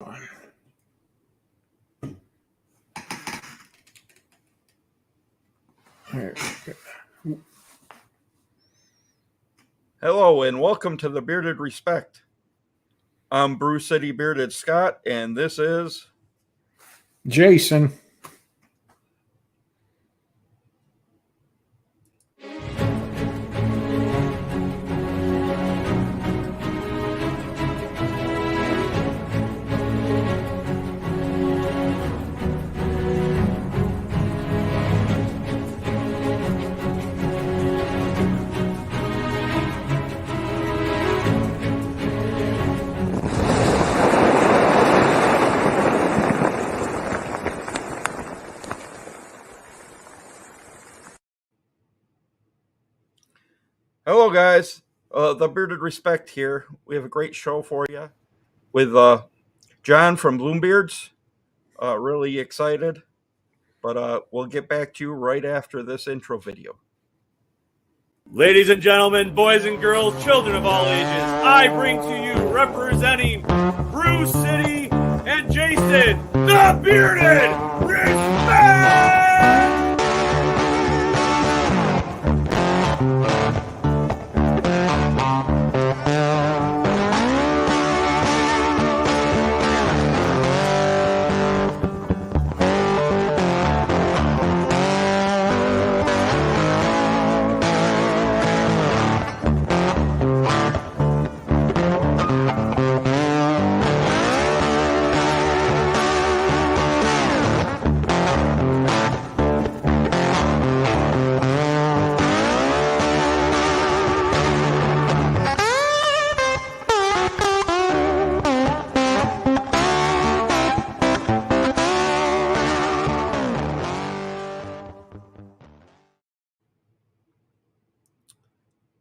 There we go. Hello and welcome to the Bearded Respect. I'm BREWCITY Bearded Scott, and this is Jason. Hello guys, the Bearded Respect here. We have a great show for you with John from BloomBeards. Really excited, but we'll get back to you right after this intro video. Ladies and gentlemen, boys and girls, children of all ages, I bring to you, representing BREWCITY and Jason, the Bearded Respect!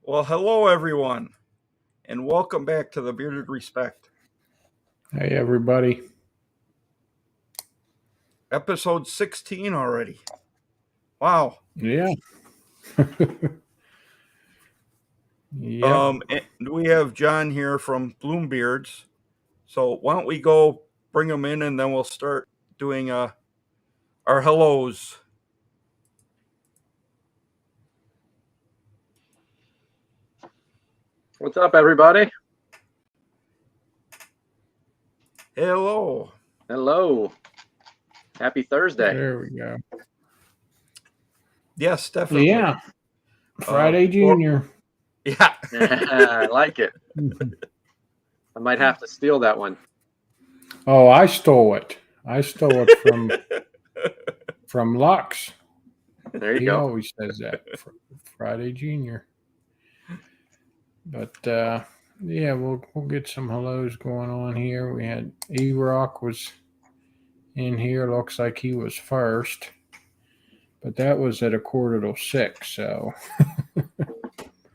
Well, hello everyone, and welcome back to the Bearded Respect. Hey, everybody. Episode 16 already. Wow. Yeah. Yeah. And we have John here from BloomBeards. So why don't we go bring him in, and then we'll start doing our hellos. What's up, everybody? Hello. Hello. Happy Thursday. There we go. Yes, definitely. Yeah. Friday Junior. Yeah. I like it. I might have to steal that one. Oh, I stole it. I stole it from Lux. There you He go. always says that. Friday Junior. But yeah, we'll get some hellos going on here. We had E-Rock was in here. Looks like he was first. But that was at 5:45, so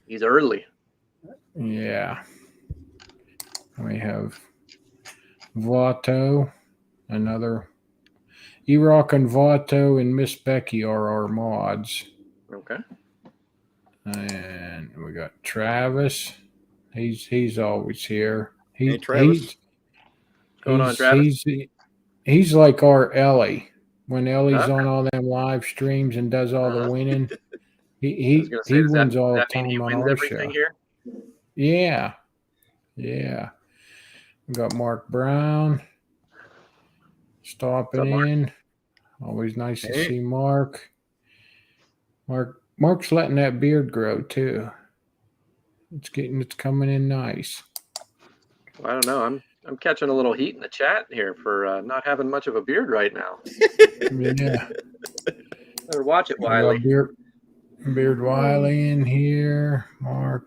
He's early. yeah. We have Vato, another E-Rock and Vato and Miss Becky are our mods. Okay. And we got Travis. He's always here. Hey, Travis. What's going on, Travis? He's like our Ellie. When Ellie's Okay. on all them live streams and does all the winning, he Does wins that, all the that mean time he on wins our everything show. here? Yeah. Yeah. We got Mark Brown stopping Mark? in. Always nice to Hey. see Mark. Mark's letting that beard grow too. It's coming in nice. Well, I don't know. I'm catching a little heat in the chat here for not having much of a beard right now. Yeah. Better watch it, We Wiley. got Beard Wiley in here. Mark,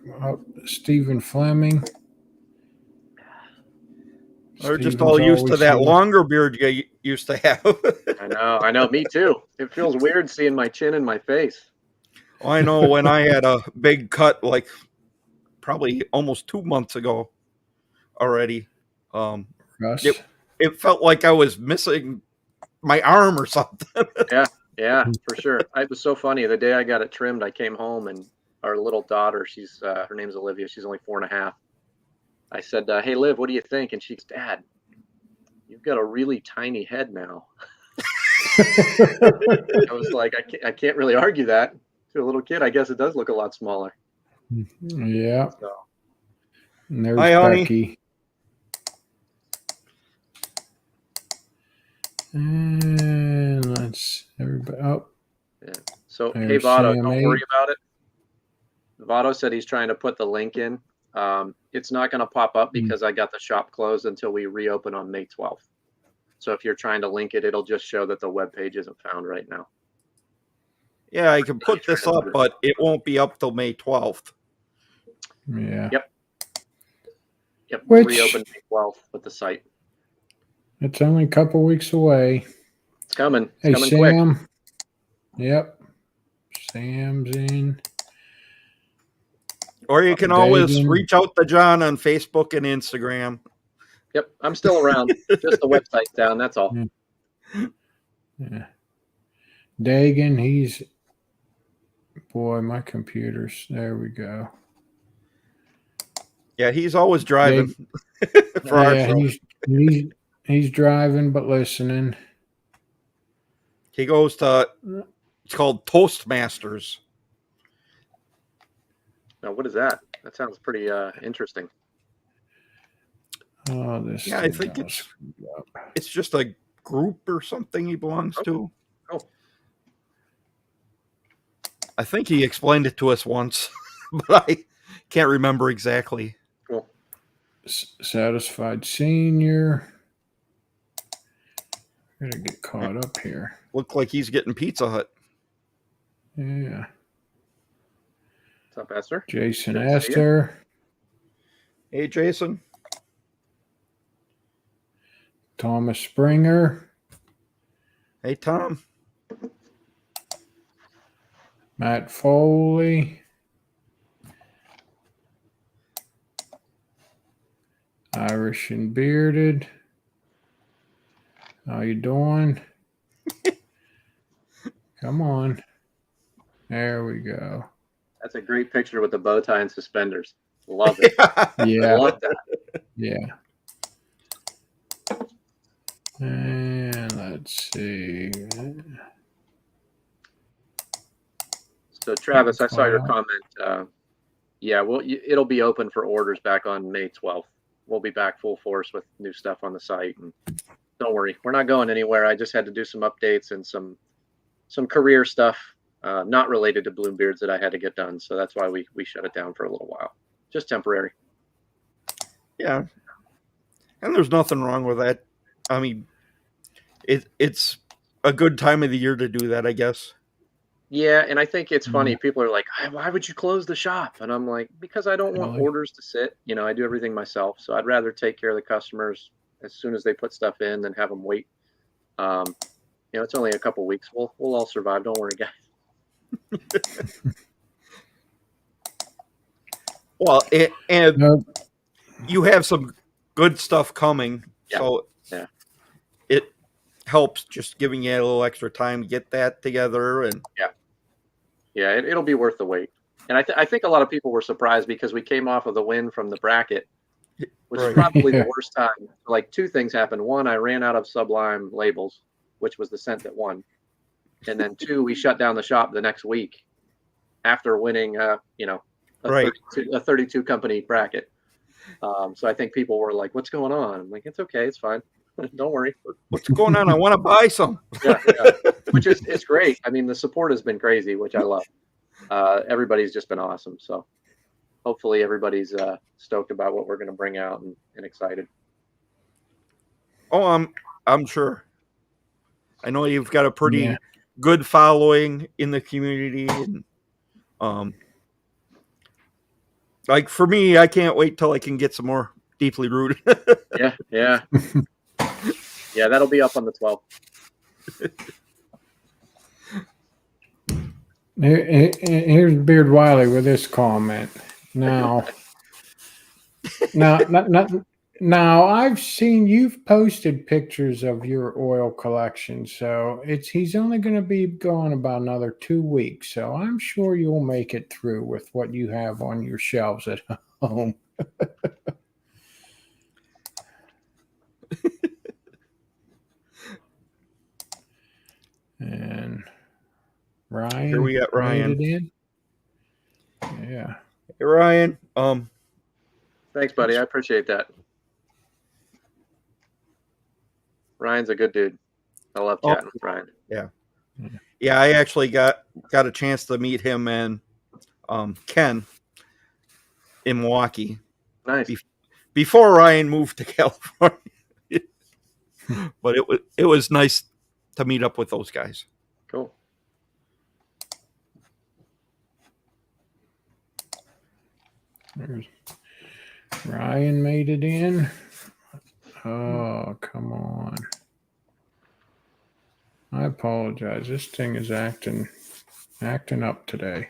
Stephen Fleming. We're just Stephen's all used to always that here. longer beard you used to have. I know. Me too. It feels weird seeing my chin and my face. I know when I had a big cut, like probably almost 2 months ago already. Russ. It felt like I was missing my arm or something. Yeah, for sure. It was so funny. The day I got it trimmed, I came home and our little daughter, she's her name's Olivia. She's only 4.5. I said, "Hey, Liv, what do you think?" And she's, "Dad, you've got a really tiny head now. I was like, I can't really argue that. To a little kid, I guess it does look a lot smaller. Yeah. So, And there's Hi, honey. Becky. And let's everybody. Oh, yeah. So hey, there's Votto, Sam don't eight. worry about it. Votto said he's trying to put the link in. It's not going to pop up because I got the shop closed until we reopen on May 12th. So if you're trying to link it, it'll just show that the web page isn't found right now. Yeah, I can put this up, but it won't be up till May 12th. Yeah. Yep. Yep. We'll Which- reopen May 12th with the site. It's only a couple weeks away. It's coming. It's Hey, coming quick. Sam. Yep. Sam's in. Or you can always Dagan. reach out to John on Facebook and Instagram. Yep. I'm still around. Just the website's down. That's all. Yeah. Dagan, he's. Boy, my computer's. There we go. Yeah, he's always driving for our Yeah, show. he's driving but listening. He goes to, it's called Toastmasters. Now, what is that? That sounds pretty interesting. Oh, this. Yeah, I thing think got it's- screwed up. It's just a group or something he belongs to. Oh. I think he explained it to us once, but I can't remember exactly. Cool. Satisfied senior. Gotta get caught up here. Looked like he's getting Pizza Hut. Yeah. What's up, Esther? Jason Good to see you. Esther. Hey, Jason. Thomas Springer. Hey, Tom. Matt Foley. Irish and Bearded. How you doing? Come on. There we go. That's a great picture with the bow tie and suspenders. Love it. Yeah. Love that. Yeah. And let's see. So, Travis, I saw your comment. Yeah, well, it'll be open for orders back on May 12th. We'll be back full force with new stuff on the site. And don't worry, we're not going anywhere. I just had to do some updates and some career stuff, not related to BloomBeards that I had to get done. So that's why we shut it down for a little while. Just temporary. Yeah. And there's nothing wrong with that. I mean, it's a good time of the year to do that, I guess. Yeah, and I think it's funny. People are like, why would you close the shop? And I'm like, because I don't want Really? orders to sit. You know, I do everything myself. So I'd rather take care of the customers as soon as they put stuff in than have them wait. You know, it's only a couple weeks. We'll all survive. Don't worry, guys. Well, and Nope. you have some good stuff coming. Yeah. So Yeah. it helps just giving you a little extra time to get that together. And Yeah, it'll be worth the wait. And I think a lot of people were surprised because we came off of the win from the bracket, which is Right. probably Yeah. the worst time. Like two things happened. One, I ran out of Sublime labels, which was the scent that won. And then two, we shut down the shop the next week after winning, you know, Right. a 32 company bracket. So I think people were like, what's going on? I'm like, it's okay. It's fine. Don't worry. What's going on? I want to buy some. Yeah. Which is it's great. I mean, the support has been crazy, which I love. Everybody's just been awesome. So hopefully everybody's stoked about what we're going to bring out and excited. Oh, I'm sure. I know you've got a pretty Yeah. good following in the community, and like for me, I can't wait till I can get some more deeply rooted. Yeah. Yeah, that'll be up on the 12th. Here's Beard Wiley with this comment. Now, I've seen you've posted pictures of your oil collection, so he's only going to be gone about another 2 weeks. So I'm sure you'll make it through with what you have on your shelves at home. Ryan. Here we got Ryan. Made it in. Yeah. Hey, Ryan. Thanks, buddy. I appreciate that. Ryan's a good dude. I love chatting with Ryan. Yeah, I actually got a chance to meet him and Ken in Milwaukee Nice. before Ryan moved to California. But it was nice to meet up with those guys. Cool. There's Ryan made it in. Oh, come on. I apologize. This thing is acting up today.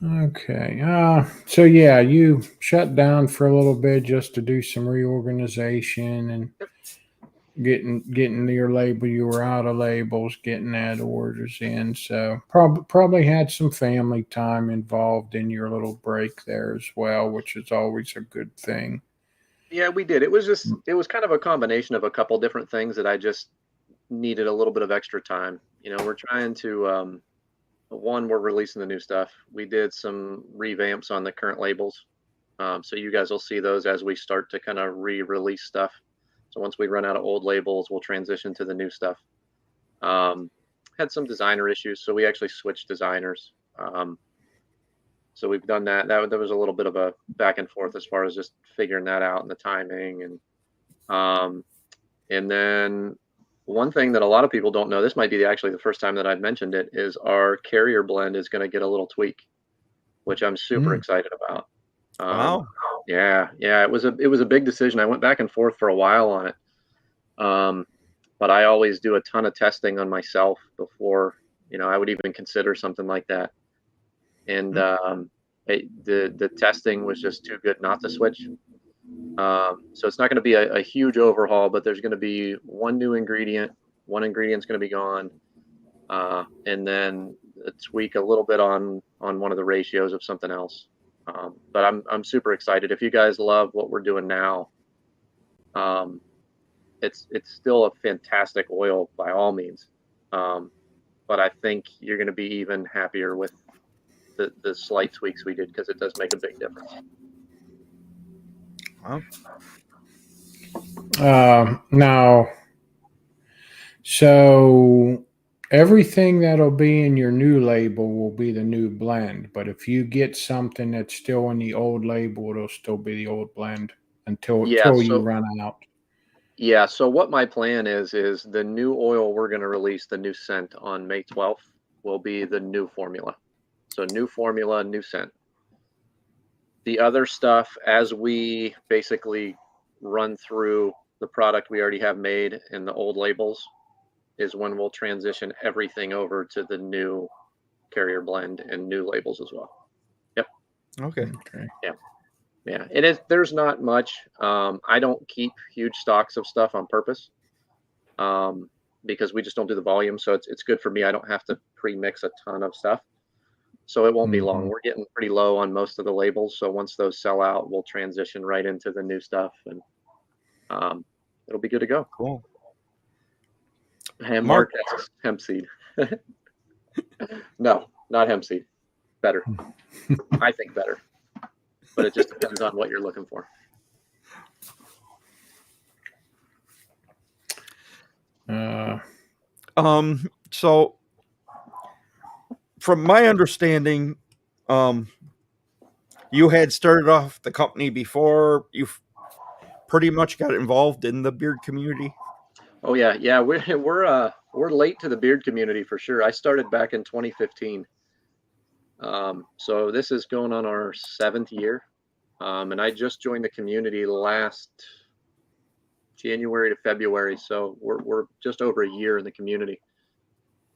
Okay. So yeah, you shut down for a little bit just to do some reorganization and getting your label. You were out of labels, getting that orders in. So probably had some family time involved in your little break there as well, which is always a good thing. Yeah, we did. It was kind of a combination of a couple different things that I just needed a little bit of extra time. We're trying to, one, we're releasing the new stuff. We did some revamps on the current labels. So you guys will see those as we start to kind of re-release stuff. So once we run out of old labels, we'll transition to the new stuff. Had some designer issues, so we actually switched designers. So we've done that. That was a little bit of a back and forth as far as just figuring that out and the timing. And then one thing that a lot of people don't know, this might be actually the first time that I've mentioned it, is our carrier blend is going to get a little tweak, which I'm super excited about. Wow. Yeah. It was a big decision. I went back and forth for a while on it. But I always do a ton of testing on myself before, I would even consider something like that. And the testing was just too good not to switch. So it's not going to be a huge overhaul, but there's going to be one new ingredient. One ingredient's going to be gone. And then a tweak a little bit on one of the ratios of something else. But I'm super excited. If you guys love what we're doing now, it's still a fantastic oil by all means. But I think you're going to be even happier with the slight tweaks we did, because it does make a big difference. Wow. Now, so everything that'll be in your new label will be the new blend, but if you get something that's still in the old label, it'll still be the old blend until you run out. Yeah, so what my plan is the new oil we're going to release, the new scent on May 12th, will be the new formula. So new formula, new scent. The other stuff, as we basically run through the product we already have made in the old labels, is when we'll transition everything over to the new carrier blend and new labels as well. Yep. Okay. Yeah. It is. There's not much. I don't keep huge stocks of stuff on purpose, because we just don't do the volume. So it's good for me. I don't have to pre-mix a ton of stuff. So it won't be long. We're getting pretty low on most of the labels. So once those sell out, we'll transition right into the new stuff, and it'll be good to go. Cool. And Mark asks hemp seed. No, not hemp seed. Better. I think better. But it just depends on what you're looking for. So from my understanding, you had started off the company before you pretty much got involved in the beard community. Oh yeah. We're late to the beard community for sure. I started back in 2015. So this is going on our 7th year. And I just joined the community last January to February. So we're just over a year in the community.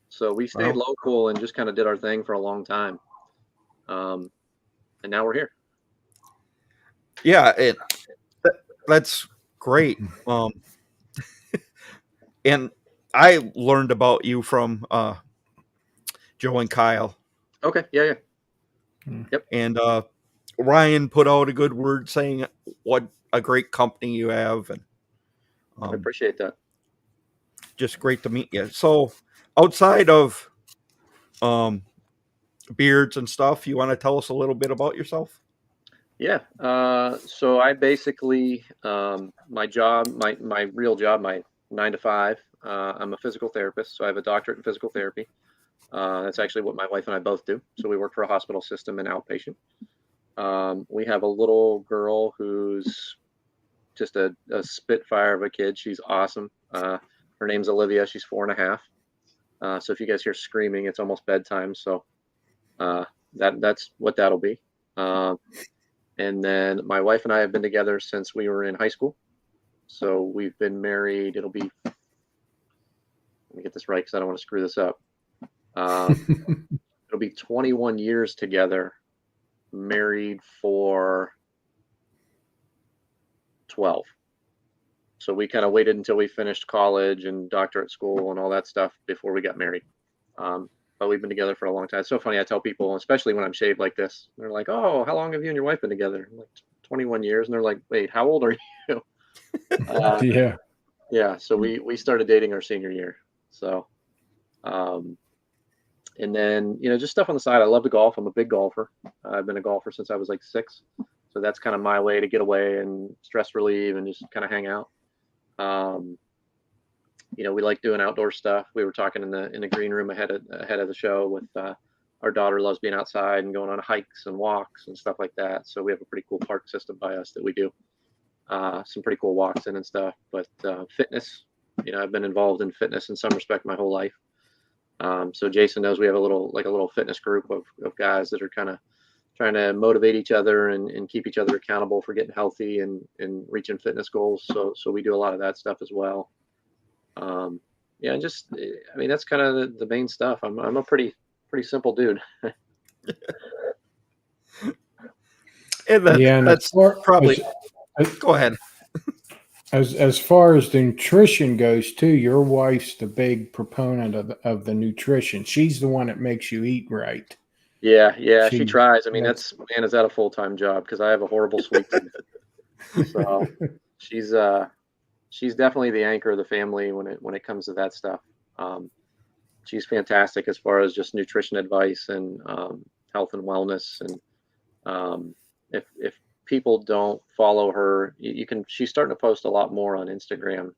So we stayed local and just kind of did our thing for a long time. And now we're here. Yeah, that's great. And I learned about you from Joe and Kyle. Okay. Yeah. Yep. And Ryan put out a good word saying what a great company you have. And I appreciate that. just great to meet you. So outside of beards and stuff, you want to tell us a little bit about yourself? Yeah. So I basically, my job, my real job, my 9 to 5, I'm a physical therapist. So I have a doctorate in physical therapy. That's actually what my wife and I both do. So we work for a hospital system and outpatient. We have a little girl who's just a spitfire of a kid. She's awesome. Her name's Olivia. She's 4.5. So if you guys hear screaming, it's almost bedtime. So that's what that'll be. And then my wife and I have been together since we were in high school. So we've been married. Let me get this right because I don't want to screw this up. It'll be 21 years together, married for 12. So we kind of waited until we finished college and doctorate school and all that stuff before we got married. But we've been together for a long time. It's so funny. I tell people, especially when I'm shaved like this, they're like, "Oh, how long have you and your wife been together?" I'm like, 21 years. And they're like, "Wait, how old are you?" Yeah. Yeah. So we started dating our senior year. So, and then, just stuff on the side. I love to golf. I'm a big golfer. I've been a golfer since I was like 6. So that's kind of my way to get away and stress relieve and just kind of hang out. We like doing outdoor stuff. We were talking in the green room ahead of the show with our daughter loves being outside and going on hikes and walks and stuff like that. So we have a pretty cool park system by us that we do some pretty cool walks in and stuff. But fitness, I've been involved in fitness in some respect my whole life. So Jason knows we have a little fitness group of guys that are kind of trying to motivate each other and keep each other accountable for getting healthy and reaching fitness goals. So we do a lot of that stuff as well. And just, that's kind of the main stuff. I'm a pretty simple dude. And that's probably. Go ahead. As far as the nutrition goes, too, your wife's the big proponent of the nutrition. She's the one that makes you eat right. Yeah, she tries. Is that a full-time job? Because I have a horrible sweet tooth. So she's definitely the anchor of the family when it comes to that stuff. She's fantastic as far as just nutrition advice and health and wellness. And if people don't follow her, she's starting to post a lot more on Instagram.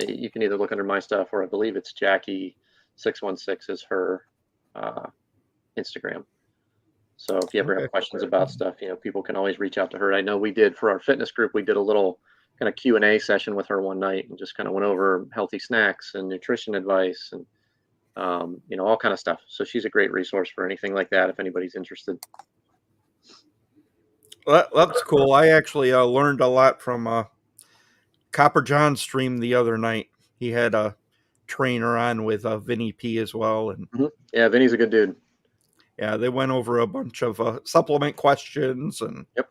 You can either look under my stuff, or I believe it's Jackie616 is her Instagram. So if you ever have questions about stuff, people can always reach out to her. I know we did for our fitness group, we did a little kind of Q&A session with her one night and just kind of went over healthy snacks and nutrition advice and all kind of stuff. So she's a great resource for anything like that if anybody's interested. Well, that's cool. I actually learned a lot from Copper John's stream the other night. He had a trainer on with Vinny P as well. And yeah, Vinny's a good dude. Yeah, they went over a bunch of supplement questions and a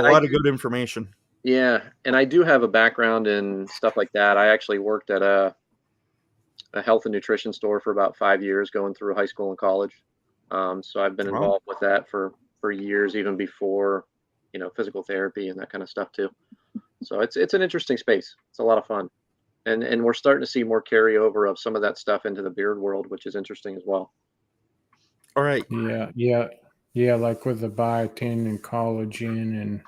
lot of good information. Yeah, and I do have a background in stuff like that. I actually worked at a health and nutrition store for about 5 years, going through high school and college. So I've been involved with that for years, even before, physical therapy and that kind of stuff too. So it's an interesting space. It's a lot of fun. And we're starting to see more carryover of some of that stuff into the beard world, which is interesting as well. All right. Yeah, like with the biotin and collagen and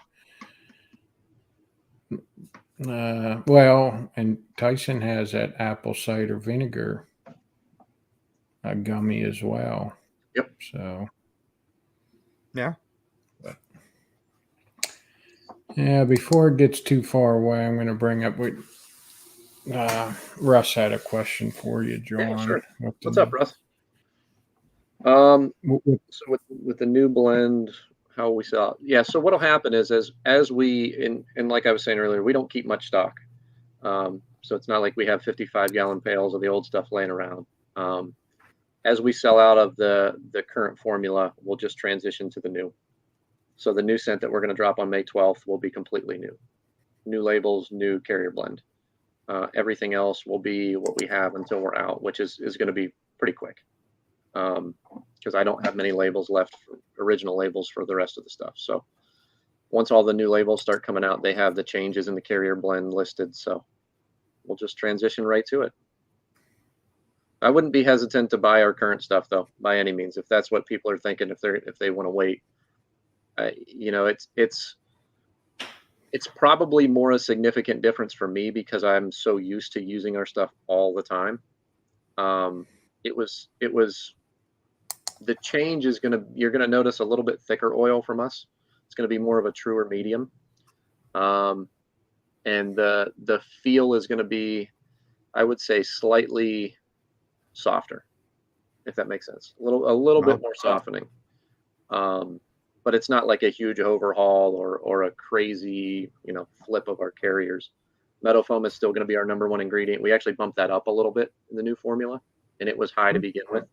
and Tyson has that apple cider vinegar gummy as well. Yep. So yeah. Yeah, before it gets too far away, I'm going to bring up what Russ had a question for you, John. Yeah, sure. What's up, Russ? So with the new blend, how we sell it? Yeah. So what'll happen is as we and like I was saying earlier, we don't keep much stock. So it's not like we have 55-gallon pails of the old stuff laying around. As we sell out of the current formula, we'll just transition to the new. So the new scent that we're going to drop on May 12th will be completely new. New labels, new carrier blend. Everything else will be what we have until we're out, which is going to be pretty quick. Because I don't have many labels left, original labels for the rest of the stuff. So once all the new labels start coming out, they have the changes in the carrier blend listed. So we'll just transition right to it. I wouldn't be hesitant to buy our current stuff though, by any means, if that's what people are thinking, if they want to wait. You know, it's probably more a significant difference for me because I'm so used to using our stuff all the time. It was the change is you're gonna notice a little bit thicker oil from us. It's gonna be more of a truer medium, and the feel is gonna be, I would say, slightly softer, if that makes sense. A little bit more softening. But it's not like a huge overhaul or a crazy, you know, flip of our carriers. Meadow foam is still going to be our #1 ingredient. We actually bumped that up a little bit in the new formula, and it was high to begin with.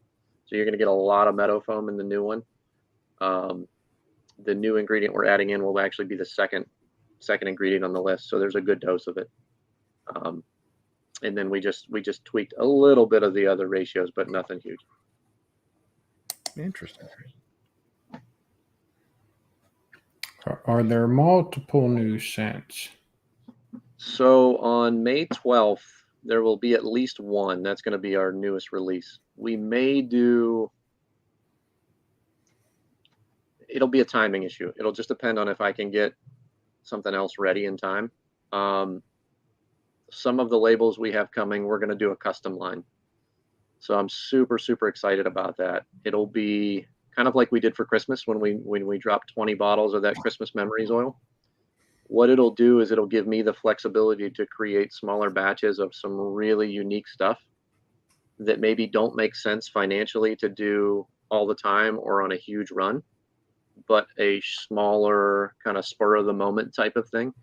So you're going to get a lot of meadow foam in the new one. The new ingredient we're adding in will actually be the second ingredient on the list. So there's a good dose of it. And then we just tweaked a little bit of the other ratios, but nothing huge. Interesting. Are there multiple new scents? So on May 12th, there will be at least one. That's going to be our newest release. We may do, it'll be a timing issue. It'll just depend on if I can get something else ready in time. Some of the labels we have coming, we're going to do a custom line. So I'm super, super excited about that. It'll be kind of like we did for Christmas when we dropped 20 bottles of that Christmas Memories oil. What it'll do is it'll give me the flexibility to create smaller batches of some really unique stuff that maybe don't make sense financially to do all the time or on a huge run, but a smaller kind of spur of the moment type of thing.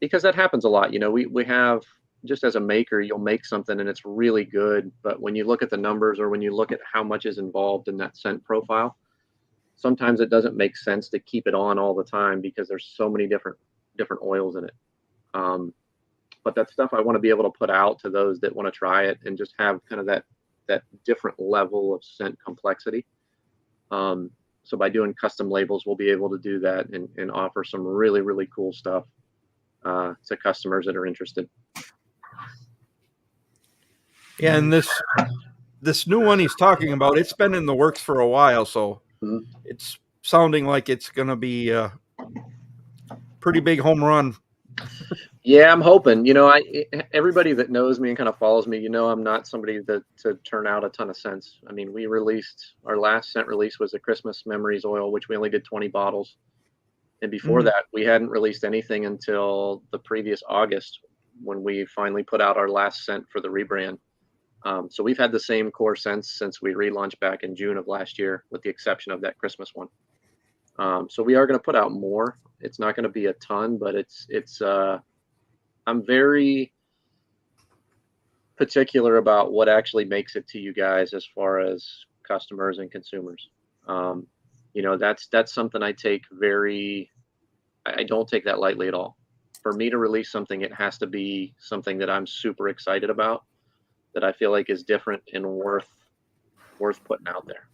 Because that happens a lot. You know, we have, just as a maker, you'll make something and it's really good, but when you look at the numbers or when you look at how much is involved in that scent profile, sometimes it doesn't make sense to keep it on all the time because there's so many different oils in it. But that stuff I want to be able to put out to those that want to try it and just have kind of that different level of scent complexity. So by doing custom labels, we'll be able to do that and offer some really, really cool stuff to customers that are interested. Yeah, and this new one he's talking about, it's been in the works for a while, so it's sounding like it's going to be a pretty big home run. Yeah, I'm hoping. You know, everybody that knows me and kind of follows me, you know, I'm not somebody to turn out a ton of scents. I mean, we released, our last scent release was a Christmas Memories oil, which we only did 20 bottles. And before that, we hadn't released anything until the previous August when we finally put out our last scent for the rebrand. So we've had the same core scents since we relaunched back in June of last year, with the exception of that Christmas one. So we are going to put out more. It's not going to be a ton, but I'm very particular about what actually makes it to you guys as far as customers and consumers. You know, that's something I take I don't take that lightly at all. For me to release something, it has to be something that I'm super excited about, that I feel like is different and worth putting out there.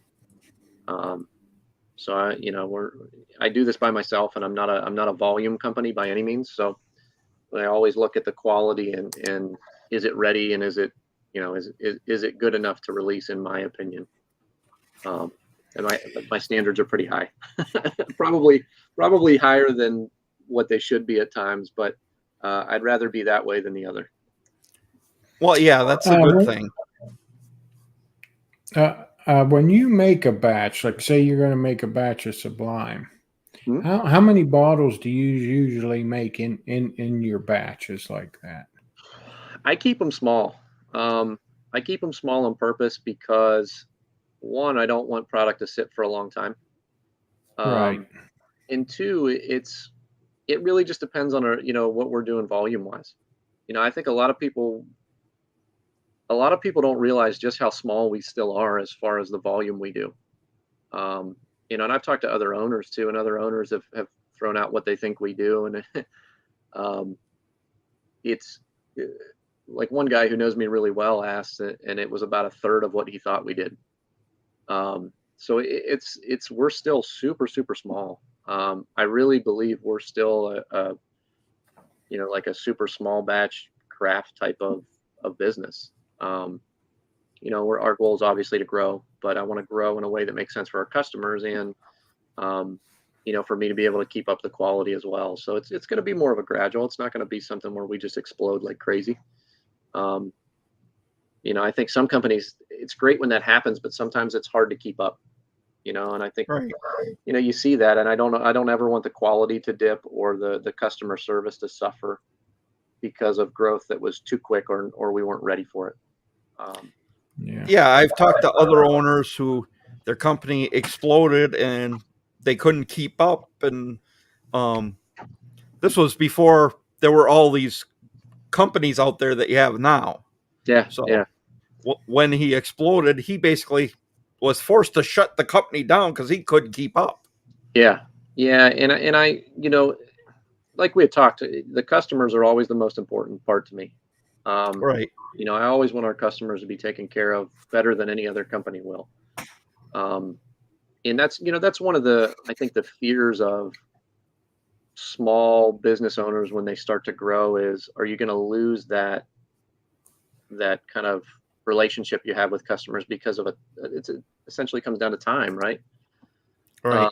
So I do this by myself, and I'm not a volume company by any means. So I always look at the quality and is it ready, and is it good enough to release, in my opinion. And my standards are pretty high, probably higher than what they should be at times, but I'd rather be that way than the other. Well, yeah, that's a good thing. When you make a batch, like say you're going to make a batch of Sublime, how many bottles do you usually make in your batches like that? I keep them small. I keep them small on purpose because, one, I don't want product to sit for a long time. Right. And two, it really just depends on what we're doing volume wise. I think a lot of people don't realize just how small we still are as far as the volume we do. And I've talked to other owners too, and other owners have thrown out what they think we do. And it's like one guy who knows me really well asked, and it was about a third of what he thought we did. So we're still super, super small. I really believe we're still like a super small batch craft type of business. Our goal is obviously to grow, but I want to grow in a way that makes sense for our customers and, for me to be able to keep up the quality as well. So it's going to be more of a gradual. It's not going to be something where we just explode like crazy. I think some companies, it's great when that happens, but sometimes it's hard to keep up, and I think, Right. You see that, and I don't ever want the quality to dip or the customer service to suffer because of growth that was too quick or we weren't ready for it. Yeah, I've talked to other owners who their company exploded and they couldn't keep up. And this was before there were all these companies out there that you have now. Yeah. So yeah. When he exploded, he basically was forced to shut the company down because he couldn't keep up. Yeah. Yeah. And I, like we had talked, the customers are always the most important part to me. Right. I always want our customers to be taken care of better than any other company will. And that's one of I think the fears of small business owners when they start to grow is, are you going to lose that kind of relationship you have with customers because of it essentially comes down to time, right? Right.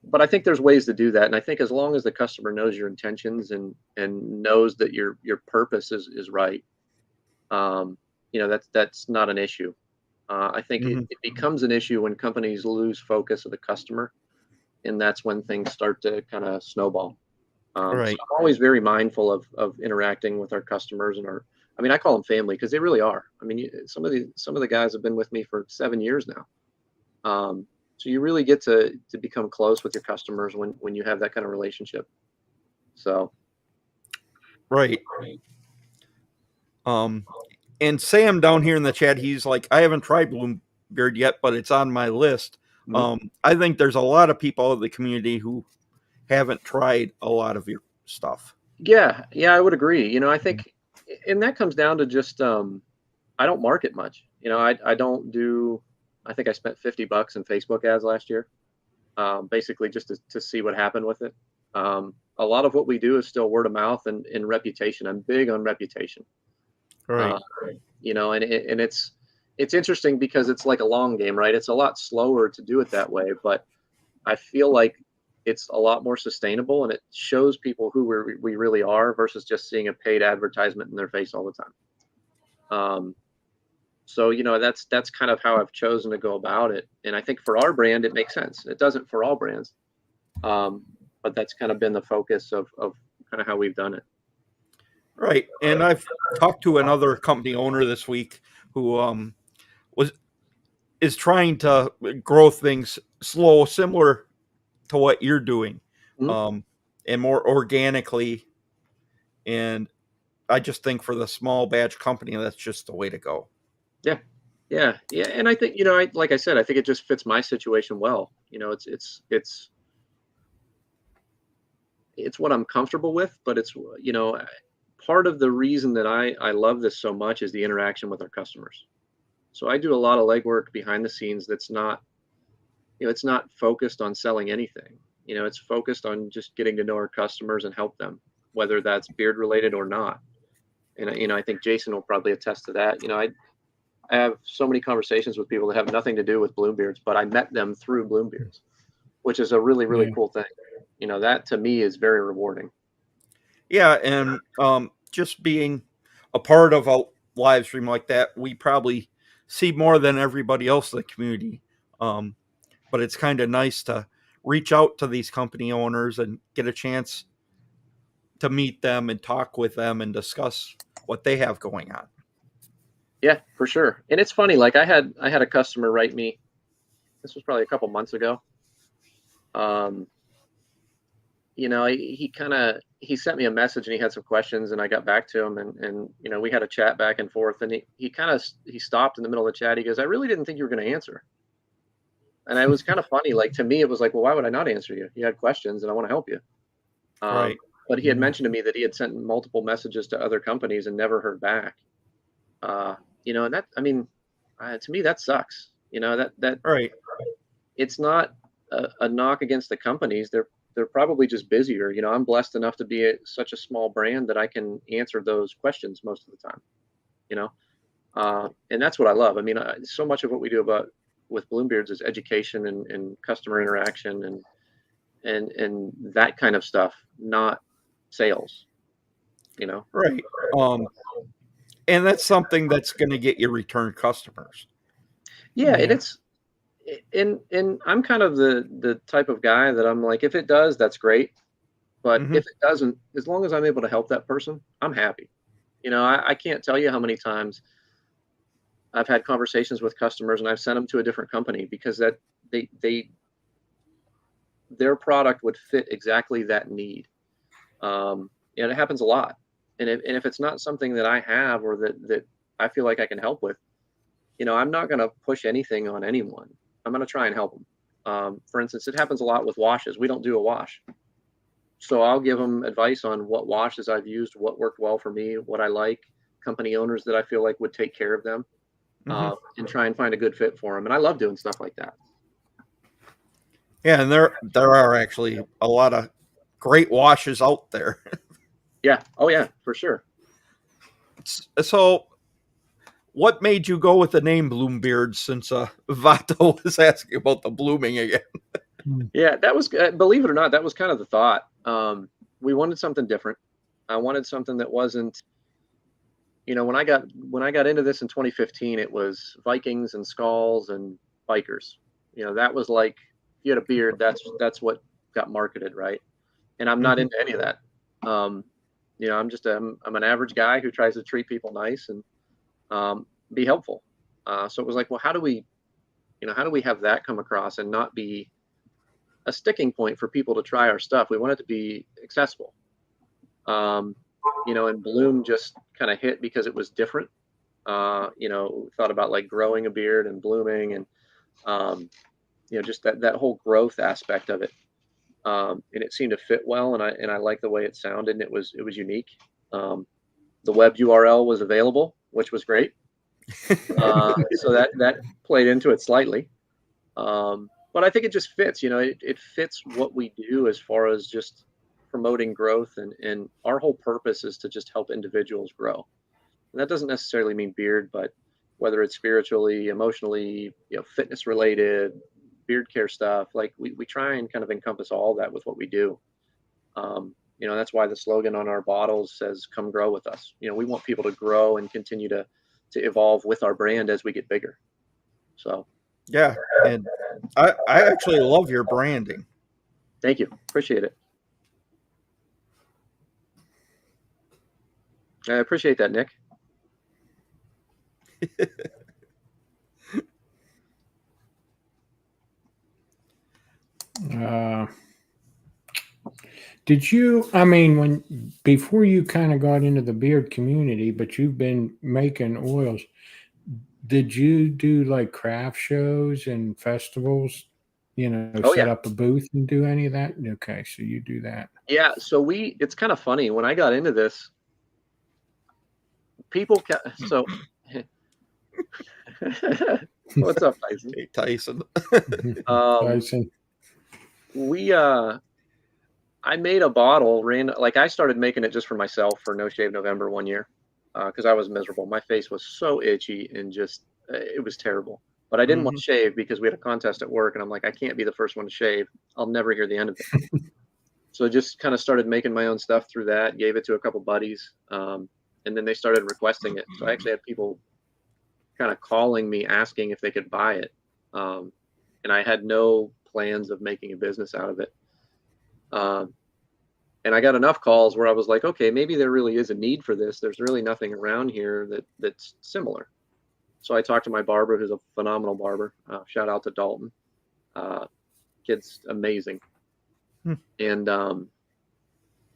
But I think there's ways to do that. And I think as long as the customer knows your intentions and knows that your purpose is right, that's not an issue. I think it becomes an issue when companies lose focus of the customer, and that's when things start to kind of snowball. Right. So I'm always very mindful of interacting with our customers and I call them family because they really are. I mean, some of the guys have been with me for 7 years now. So you really get to become close with your customers when you have that kind of relationship. So. Right. And Sam down here in the chat, he's like, I haven't tried BloomBeard yet, but it's on my list. I think there's a lot of people in the community who haven't tried a lot of your stuff. Yeah, I would agree. I think, and that comes down to just I don't market much. I don't do. I think I spent $50 in Facebook ads last year, basically just to see what happened with it. A lot of what we do is still word of mouth and reputation. I'm big on reputation. Right. And it's interesting because it's like a long game, right? It's a lot slower to do it that way, but I feel like it's a lot more sustainable and it shows people who we really are versus just seeing a paid advertisement in their face all the time. So, that's kind of how I've chosen to go about it. And I think for our brand, it makes sense. It doesn't for all brands. But that's kind of been the focus of kind of how we've done it. Right. And I've talked to another company owner this week who is trying to grow things slow, similar to what you're doing, and more organically. And I just think for the small batch company, that's just the way to go. Yeah. And I think, like I said, I think it just fits my situation well. It's what I'm comfortable with, but it's, part of the reason that I love this so much is the interaction with our customers. So I do a lot of legwork behind the scenes that's not, it's not focused on selling anything. It's focused on just getting to know our customers and help them, whether that's beard related or not. And, I think Jason will probably attest to that. I have so many conversations with people that have nothing to do with BloomBeards, but I met them through BloomBeards, which is a really, really cool thing. That to me is very rewarding. Yeah. And just being a part of a live stream like that, we probably see more than everybody else in the community. But it's kind of nice to reach out to these company owners and get a chance to meet them and talk with them and discuss what they have going on. Yeah, for sure. And it's funny, like I had a customer write me, this was probably a couple months ago. He sent me a message and he had some questions and I got back to him and we had a chat back and forth and he stopped in the middle of the chat. He goes, I really didn't think you were going to answer. And it was kind of funny. Like to me, it was like, well, why would I not answer you? You had questions and I want to help you. Right. But he had mentioned to me that he had sent multiple messages to other companies and never heard back. And that, to me, that sucks. That right. It's not a knock against the companies. they're probably just busier. You know, I'm blessed enough to be such a small brand that I can answer those questions most of the time. You know, and that's what I love. I mean, so much of what we do with BloomBeards is education and customer interaction and that kind of stuff, not sales. You know, Right. And that's something that's going to get you return customers. yeah, and it's and I'm kind of the type of guy that I'm like, if it does, that's great. But if it doesn't, as long as I'm able to help that person, I'm happy. You know, I can't tell you how many times I've had conversations with customers and I've sent them to a different company because that their product would fit exactly that need. And it happens a lot. And if it's not something that I have or that I feel like I can help with, you know, I'm not going to push anything on anyone. I'm going to try and help them. For instance, it happens a lot with washes. We don't do a wash. So I'll give them advice on what washes I've used, what worked well for me, what I like, company owners that I feel like would take care of them, and try and find a good fit for them. And I love doing stuff like that. Yeah, and there are actually a lot of great washes out there. Yeah. Oh, yeah, for sure. So, what made you go with the name BloomBeards since Vato was asking about the blooming again? Yeah, that was, believe it or not, that was kind of the thought. We wanted something different. I wanted something that wasn't, you know, when I got into this in 2015, it was Vikings and skulls and bikers. You know, that was like, if you had a beard, that's what got marketed, right? And I'm not into any of that. You know, I'm an average guy who tries to treat people nice and be helpful. So it was like, well, how do we have that come across and not be a sticking point for people to try our stuff? We want it to be accessible. You know, and Bloom just kind of hit because it was different. You know, thought about like growing a beard and blooming and, you know, just that whole growth aspect of it. And it seemed to fit well. And I like the way it sounded and it was unique. The web URL was available, which was great. So that played into it slightly. But I think it just fits, you know, it fits what we do as far as just promoting growth and our whole purpose is to just help individuals grow. And that doesn't necessarily mean beard, but whether it's spiritually, emotionally, you know, fitness related, beard care stuff, like we try and kind of encompass all that with what we do. You know, that's why the slogan on our bottles says, come grow with us. You know, we want people to grow and continue to evolve with our brand as we get bigger. So. Yeah. And I actually love your branding. Thank you. Appreciate it. I appreciate that, Nick. Did you, I mean, before you kind of got into the beard community, but you've been making oils, did you do like craft shows and festivals, you know, set up a booth and do any of that? Okay, so you do that. Yeah, so it's kind of funny. When I got into this, people, what's up, Tyson? Hey, Tyson. Tyson. I made a bottle, like I started making it just for myself for No Shave November one year because I was miserable. My face was so itchy and just, it was terrible. But I didn't want to shave because we had a contest at work and I'm like, I can't be the first one to shave. I'll never hear the end of it. So I just kind of started making my own stuff through that, gave it to a couple buddies. And then they started requesting it. So I actually had people kind of calling me asking if they could buy it. And I had no plans of making a business out of it. And I got enough calls where I was like, okay, maybe there really is a need for this. There's really nothing around here that's similar. So I talked to my barber, who's a phenomenal barber. Shout out to Dalton. Kid's amazing. And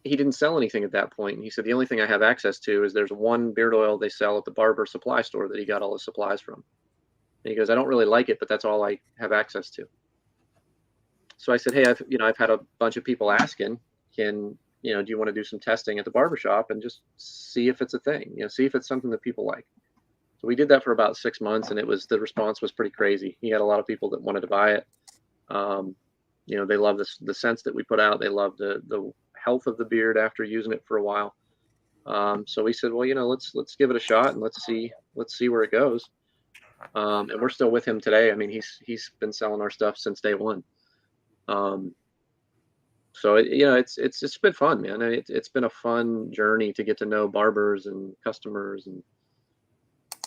he didn't sell anything at that point. And he said, the only thing I have access to is there's one beard oil they sell at the barber supply store that he got all his supplies from. And he goes, I don't really like it, but that's all I have access to. So I said, hey, I've had a bunch of people asking, do you want to do some testing at the barbershop and just see if it's a thing, see if it's something that people like. So we did that for about 6 months and the response was pretty crazy. He had a lot of people that wanted to buy it. They love the scents that we put out. They love the health of the beard after using it for a while. So we said, well, let's give it a shot and let's see where it goes. And we're still with him today. I mean, he's been selling our stuff since day one. So it's been fun, man. It's been a fun journey to get to know barbers and customers, and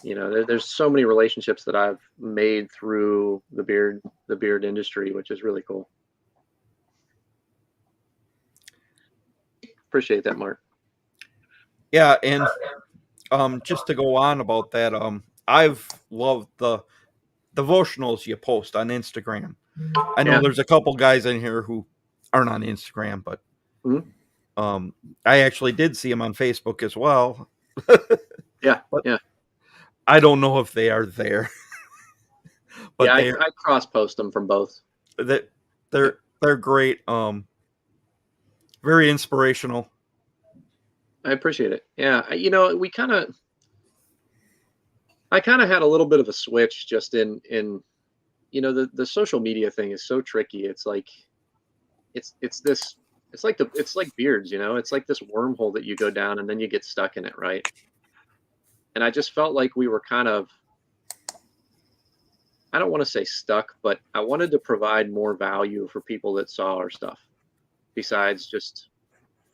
there's so many relationships that I've made through the beard industry, which is really cool. Appreciate that, Mark. Yeah, and just to go on about that, I've loved the devotionals you post on Instagram. I know there's a couple guys in here who aren't on Instagram, but I actually did see them on Facebook as well. Yeah, but yeah. I don't know if they are there. But yeah, I cross post them from both. They're great. Very inspirational. I appreciate it. Yeah, I kind of had a little bit of a switch just in the social media thing is so tricky. It's like it's like beards, it's like this wormhole that you go down and then you get stuck in it, right? And I just felt like we were kind of, I don't want to say stuck, but I wanted to provide more value for people that saw our stuff besides just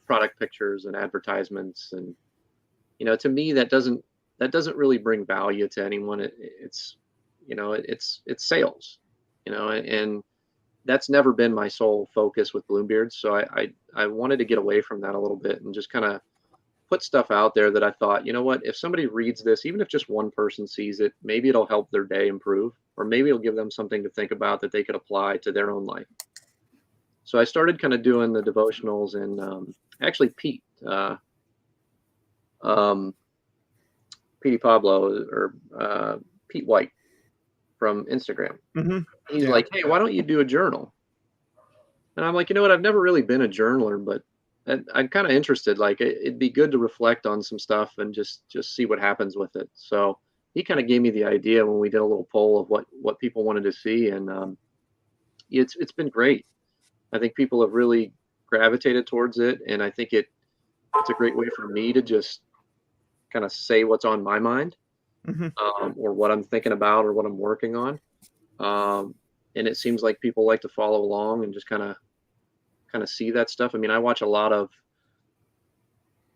product pictures and advertisements. And to me, that doesn't really bring value to anyone. It's sales, and that's never been my sole focus with BloomBeards. So I wanted to get away from that a little bit and just kind of put stuff out there that I thought, if somebody reads this, even if just one person sees it, maybe it'll help their day improve, or maybe it'll give them something to think about that they could apply to their own life. So I started kind of doing the devotionals, and actually Pete Pablo, or Pete White from Instagram. He's like, hey, why don't you do a journal? And I'm like, I've never really been a journaler, but I'm kind of interested. Like, it'd be good to reflect on some stuff and just see what happens with it. So he kind of gave me the idea when we did a little poll of what people wanted to see, and it's been great. I think people have really gravitated towards it, and I think it's a great way for me to just kind of say what's on my mind, or what I'm thinking about, or what I'm working on. And it seems like people like to follow along and just kind of see that stuff. I mean, I watch a lot of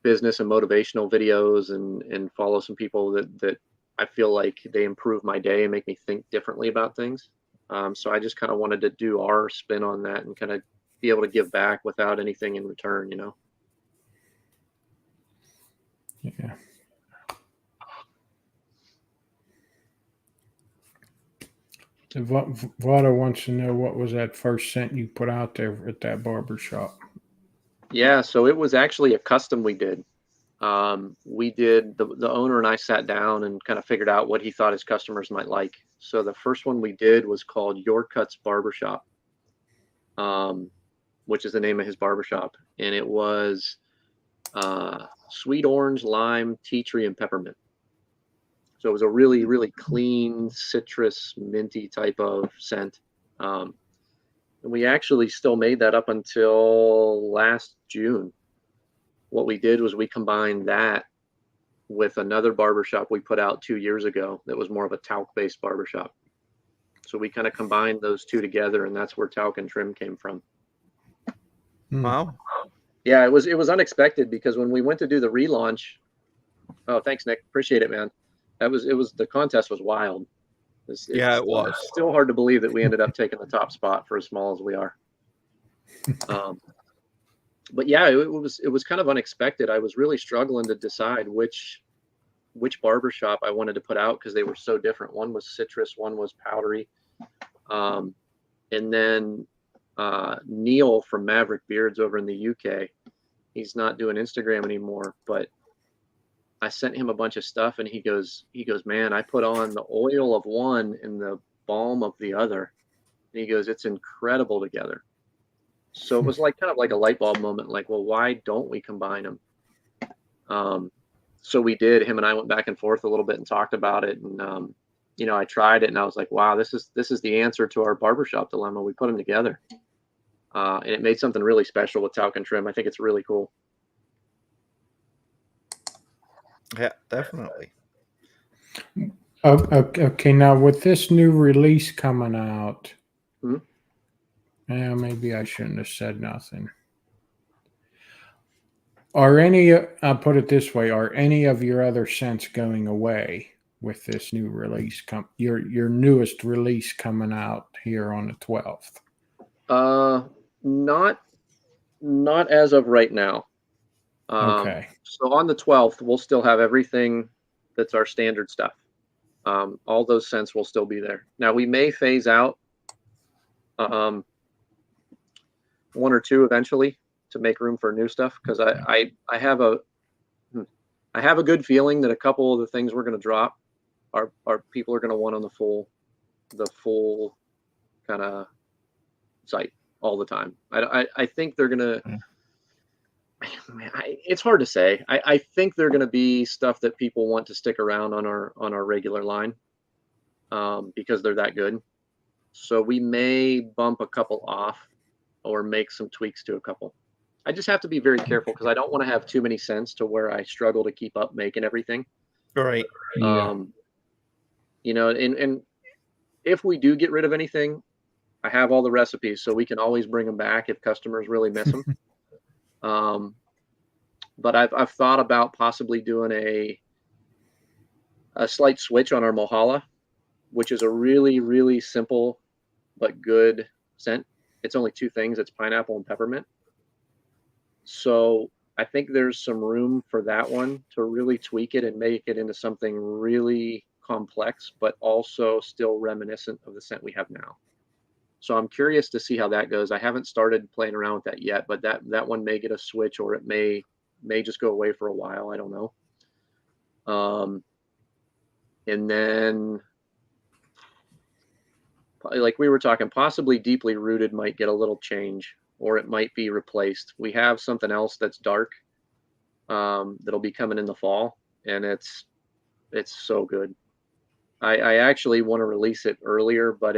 business and motivational videos and follow some people that I feel like they improve my day and make me think differently about things. So I just kind of wanted to do our spin on that and kind of be able to give back without anything in return, Yeah. Vada wants to know, what was that first scent you put out there at that barber shop? Yeah, so it was actually a custom we did. We did, the owner and I sat down and kind of figured out what he thought his customers might like. So the first one we did was called Your Cuts Barbershop, which is the name of his barbershop. And it was sweet orange, lime, tea tree, and peppermint. So it was a really, really clean, citrus, minty type of scent. And we actually still made that up until last June. What we did was we combined that with another barbershop we put out 2 years ago that was more of a talc-based barbershop. So we kind of combined those two together, and that's where Talc and Trim came from. Wow. Yeah, it was unexpected, because when we went to do the relaunch, oh, thanks, Nick. Appreciate it, man. The contest was wild. It was. It's still hard to believe that we ended up taking the top spot for as small as we are. But yeah, it was kind of unexpected. I was really struggling to decide which barbershop I wanted to put out, because they were so different. One was citrus, one was powdery. And then Neil from Maverick Beards over in the UK, he's not doing Instagram anymore, but I sent him a bunch of stuff, and he goes, man, I put on the oil of one and the balm of the other. And he goes, it's incredible together. So it was kind of like a light bulb moment, like, well, why don't we combine them? So we did. Him and I went back and forth a little bit and talked about it. And, I tried it, and I was like, wow, this is the answer to our barbershop dilemma. We put them together. and it made something really special with talcum trim. I think it's really cool. Yeah, definitely. Okay, now with this new release coming out, Mhm. maybe I shouldn't have said nothing. I'll put it this way, are any of your other scents going away with this new release? Your newest release coming out here on the 12th? Not as of right now. Okay. So on the 12th, we'll still have everything that's our standard stuff. All those scents will still be there. Now we may phase out one or two eventually to make room for new stuff, because I have a good feeling that a couple of the things we're going to drop are people are going to want on the full kind of site all the time. I think they're going to. It's hard to say. I think they're going to be stuff that people want to stick around on our regular line, because they're that good. So we may bump a couple off or make some tweaks to a couple. I just have to be very careful because I don't want to have too many scents to where I struggle to keep up making everything. All right. Yeah. And if we do get rid of anything, I have all the recipes, so we can always bring them back if customers really miss them. But I've thought about possibly doing a slight switch on our Mohala, which is a really, really simple but good scent. It's only two things. It's pineapple and peppermint. So I think there's some room for that one to really tweak it and make it into something really complex, but also still reminiscent of the scent we have now. So I'm curious to see how that goes. I haven't started playing around with that yet, but that one may get a switch, or it may just go away for a while. I don't know. And then, like we were talking, possibly Deeply Rooted might get a little change, or it might be replaced. We have something else that's dark that'll be coming in the fall, and it's so good. I actually want to release it earlier, but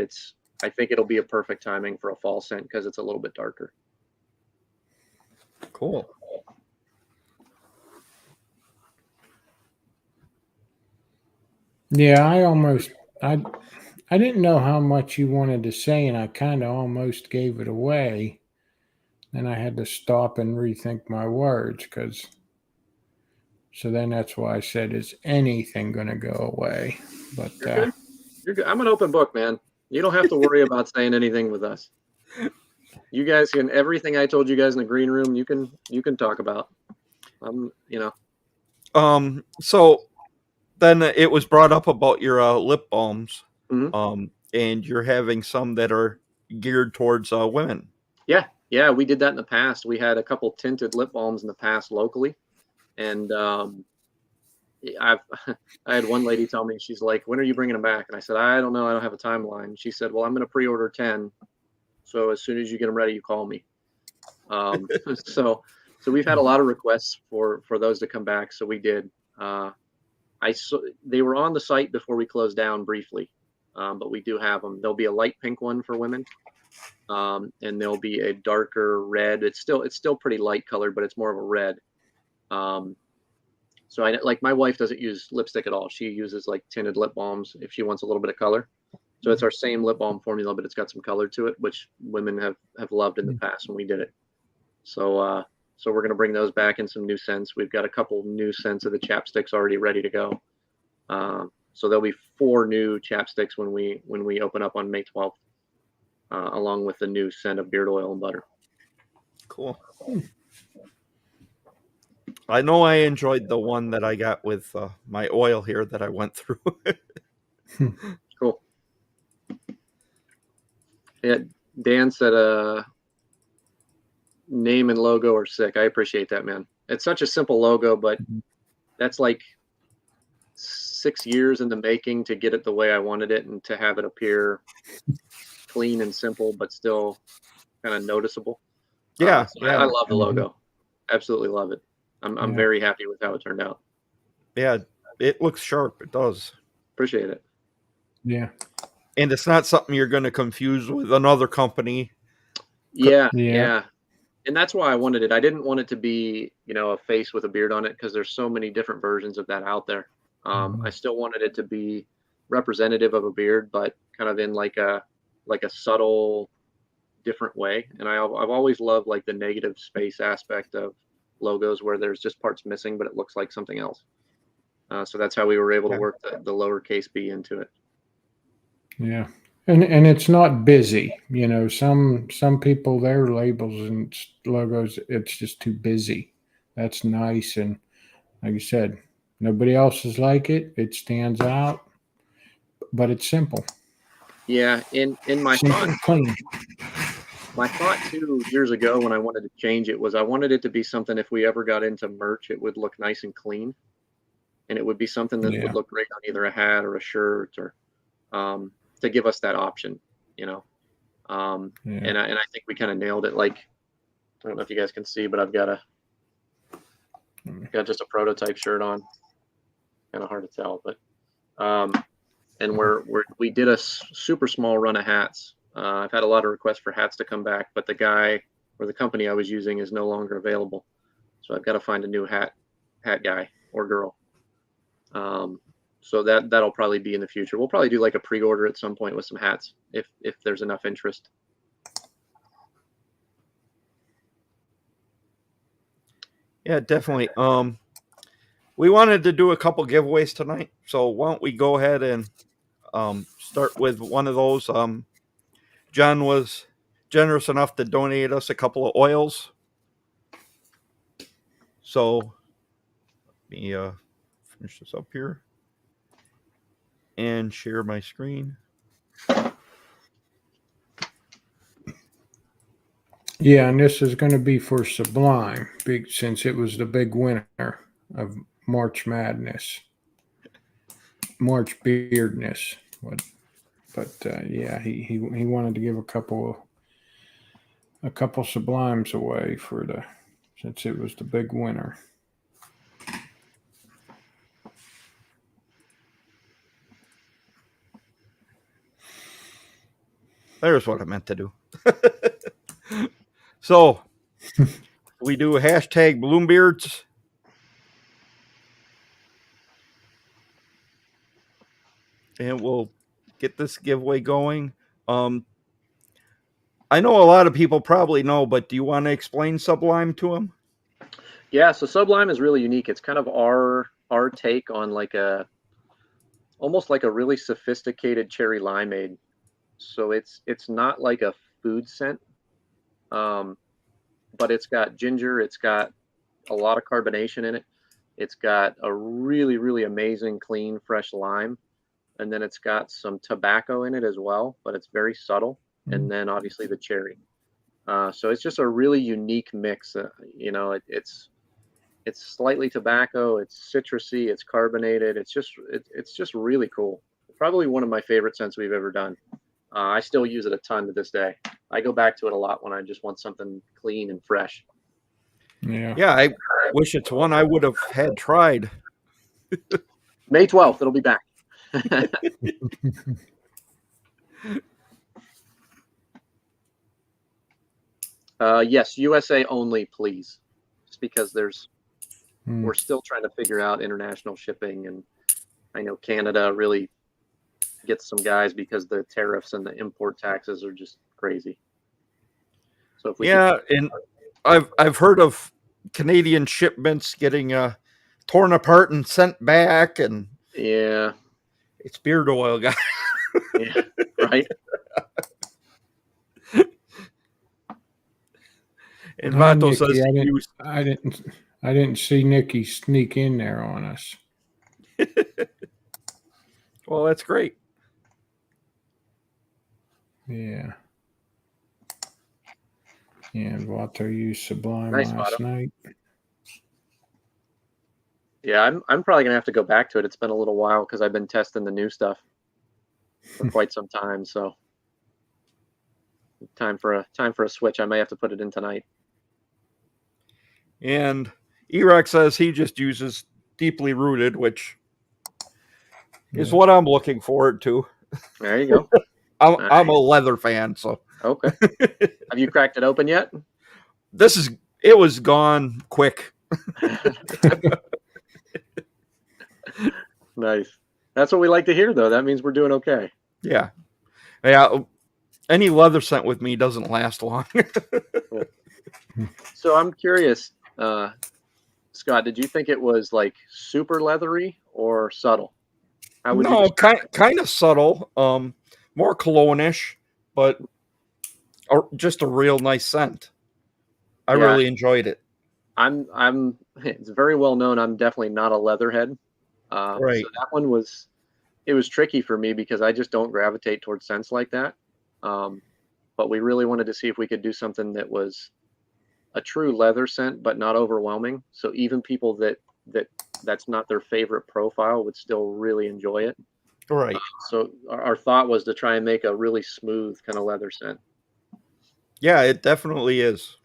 I think it'll be a perfect timing for a fall scent because it's a little bit darker. Cool. Yeah, I didn't know how much you wanted to say, and I kind of almost gave it away. Then I had to stop and rethink my words, so then that's why I said, is anything going to go away? But You're good. I'm an open book, man. You don't have to worry about saying anything with us. You guys can, everything I told you guys in the green room, you can talk about. So then it was brought up about your lip balms. Mhm. And you're having some that are geared towards women. Yeah, we did that in the past. We had a couple tinted lip balms in the past locally, and I had one lady tell me, she's like, "When are you bringing them back?" And I said, "I don't know. I don't have a timeline." She said, "Well, I'm going to pre-order 10, so as soon as you get them ready, you call me." So we've had a lot of requests for those to come back. So we did. They were on the site before we closed down briefly, but we do have them. There'll be a light pink one for women, and there'll be a darker red. It's still pretty light colored, but it's more of a red. So my wife doesn't use lipstick at all. She uses like tinted lip balms if she wants a little bit of color. So it's our same lip balm formula, but it's got some color to it, which women have loved in the past when we did it. So we're going to bring those back in some new scents. We've got a couple new scents of the chapsticks already ready to go. So there'll be 4 new chapsticks when we open up on May 12th, along with the new scent of beard oil and butter. Cool. I know I enjoyed the one that I got with my oil here that I went through. Cool. Yeah, Dan said name and logo are sick. I appreciate that, man. It's such a simple logo, but that's like 6 years in the making to get it the way I wanted it and to have it appear clean and simple, but still kind of noticeable. Yeah, I love the logo. Absolutely love it. I'm very happy with how it turned out. Yeah, it looks sharp. It does. Appreciate it. Yeah. And it's not something you're going to confuse with another company Yeah. And that's why I wanted it. I didn't want it to be, a face with a beard on it because there's so many different versions of that out there. I still wanted it to be representative of a beard, but kind of in like a subtle, different way. And I've always loved like the negative space aspect of logos where there's just parts missing, but it looks like something else. So that's how we were able to work the lowercase b into it. Yeah. And it's not busy. Some people, their labels and logos, it's just too busy. That's nice. And like you said, nobody else is like it. It stands out, but it's simple. Yeah. In my Simple thought, and clean. my thought 2 years ago when I wanted to change it was I wanted it to be something, if we ever got into merch, it would look nice and clean. And it would be something that would look great on either a hat or a shirt, or to give us that option, And I think we kind of nailed it. Like, I don't know if you guys can see, but I've got just a prototype shirt on. Kind of hard to tell, but and we did a super small run of hats. I've had a lot of requests for hats to come back, but the guy or the company I was using is no longer available, so I've got to find a new hat guy or girl. So that'll probably be in the future. We'll probably do like a pre-order at some point with some hats if there's enough interest. Yeah, definitely. We wanted to do a couple giveaways tonight, so why don't we go ahead and start with one of those. John was generous enough to donate us a couple of oils. So let me finish this up here and share my screen. Yeah, and this is going to be for Sublime, since it was the big winner of March Madness, March Beardness. But yeah, he wanted to give a couple Sublimes away since it was the big winner. There's what I meant to do. So we do hashtag BloomBeards. And we'll get this giveaway going. I know a lot of people probably know, but do you want to explain Sublime to them? Yeah, so Sublime is really unique. It's kind of our take on almost like a really sophisticated cherry limeade. So it's not like a food scent, but it's got ginger. It's got a lot of carbonation in it. It's got a really, really amazing, clean, fresh lime. And then it's got some tobacco in it as well, but it's very subtle. And then obviously the cherry. So it's just a really unique mix. It's slightly tobacco. It's citrusy. It's carbonated. It's just really cool. Probably one of my favorite scents we've ever done. I still use it a ton to this day. I go back to it a lot when I just want something clean and fresh. Yeah, I wish it's one I would have had tried. May 12th, it'll be back. Yes, USA only, please. Just because we're still trying to figure out international shipping, and I know Canada really gets some guys because the tariffs and the import taxes are just crazy. So if we and I've heard of Canadian shipments getting torn apart and sent back, and it's beard oil, guys. Yeah, right. And Vato says I didn't see Nikki sneak in there on us. Well, that's great. Yeah. And Vato used Sublime Nice, last Vato. night. Yeah, I'm probably gonna have to go back to it. It's been a little while because I've been testing the new stuff for quite some time. So time for a switch. I may have to put it in tonight. And Erock says he just uses Deeply Rooted, which is what I'm looking forward to. There you go. I'm a leather fan, so Okay. Have you cracked it open yet? it was gone quick. Nice. That's what we like to hear, though. That means we're doing okay. Yeah. Any leather scent with me doesn't last long. So I'm curious, Scott, did you think it was like super leathery or subtle? How would you No, describe it? kind of subtle, more cologne-ish, but just a real nice scent. I Yeah. really enjoyed it. It's very well known. I'm definitely not a leatherhead. Right. So that one was tricky for me because I just don't gravitate towards scents like that. But we really wanted to see if we could do something that was a true leather scent, but not overwhelming. So even people that's not their favorite profile would still really enjoy it. Right. So our thought was to try and make a really smooth kind of leather scent. Yeah, it definitely is.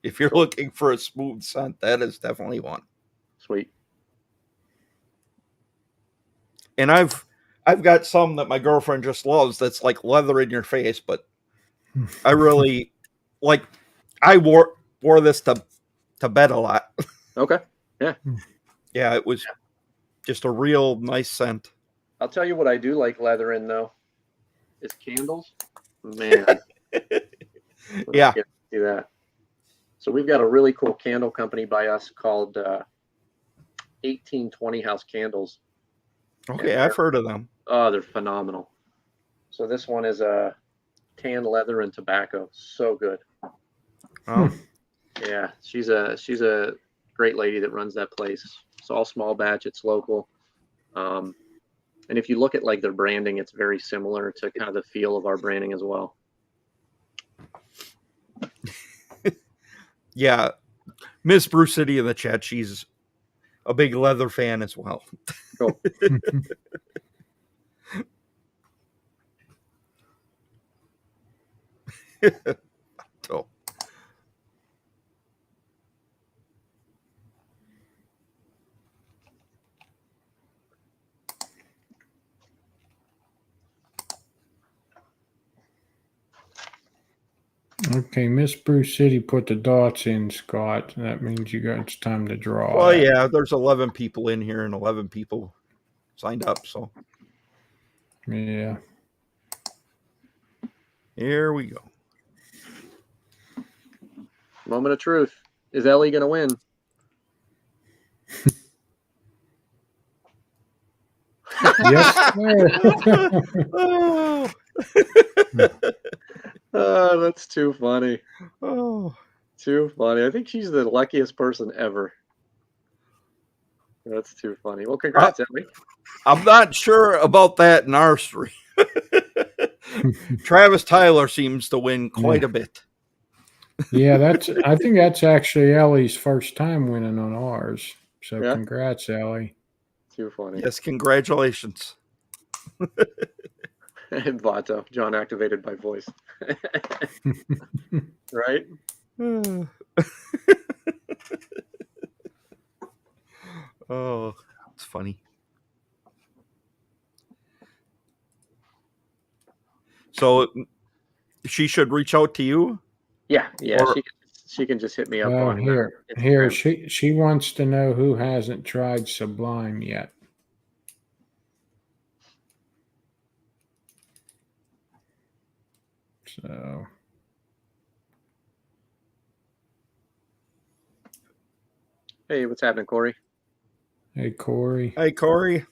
If you're looking for a smooth scent, that is definitely one. Sweet. And I've got some that my girlfriend just loves that's like leather in your face, but I really like I wore this to bed a lot. Okay. Yeah. Yeah, it was just a real nice scent. I'll tell you what I do like leather in though is candles. Man. Yeah. Get to do that. So we've got a really cool candle company by us called 1820 House Candles. Okay, I've heard of them. Oh, they're phenomenal. So this one is a tan leather and tobacco. So good. Oh. Yeah, she's a great lady that runs that place. It's all small batch. It's local. And if you look at like their branding, it's very similar to kind of the feel of our branding as well. Yeah, Miss BREWCITY in the chat, she's a big leather fan as well. Cool. So. Okay, Miss BREWCITY put the dots in, Scott. That means it's time to draw. Well, yeah, there's 11 people in here and 11 people signed up, so. Yeah. Here we go. Moment of truth. Is Ellie going to win? Yes. Oh. Oh, that's too funny. Oh. Too funny. I think she's the luckiest person ever. That's too funny. Well, congrats, Ellie. I'm not sure about that in our stream. Travis Tyler seems to win quite a bit. Yeah, I think that's actually Ellie's first time winning on ours. So Yeah? Congrats, Ellie. Too funny. Yes, congratulations. Vato, John activated by voice. Right? Oh, it's funny. So she should reach out to you? Yeah. Or- She can just hit me up Well, on here. Instagram. She wants to know who hasn't tried Sublime yet. So. Hey, what's happening, Corey? Hey, Corey. Hey, Corey.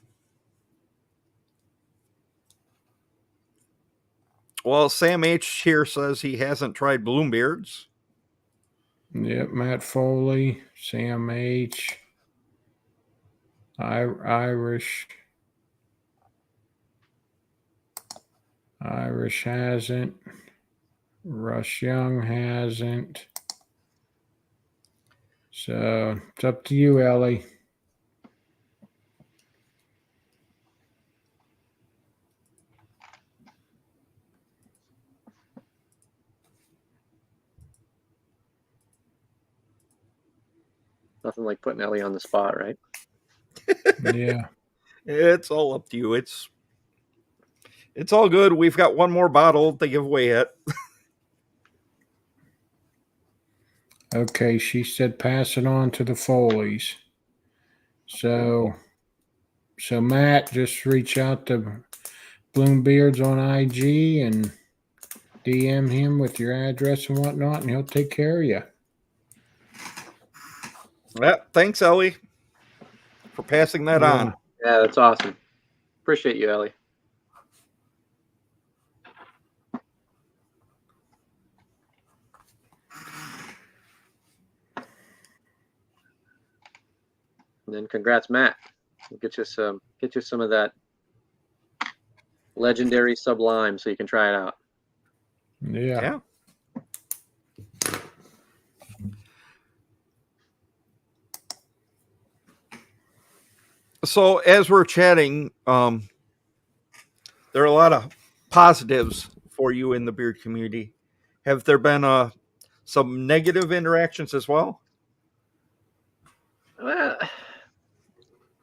Well, Sam H here says he hasn't tried BloomBeards. Yep, Matt Foley, Sam H, Irish hasn't. Rush Young hasn't. So it's up to you, Ellie. Nothing like putting Ellie on the spot, right? Yeah. It's all up to you. It's all good. We've got one more bottle to give away yet. Okay, she said pass it on to the Foleys. So Matt, just reach out to BloomBeards on IG and DM him with your address and whatnot, and he'll take care of you. Yeah, thanks, Ellie, for passing that on. Yeah, that's awesome. Appreciate you, Ellie. And then congrats, Matt. We'll get you some of that legendary Sublime so you can try it out. Yeah. So as we're chatting, there are a lot of positives for you in the beard community. Have there been some negative interactions as well? Well,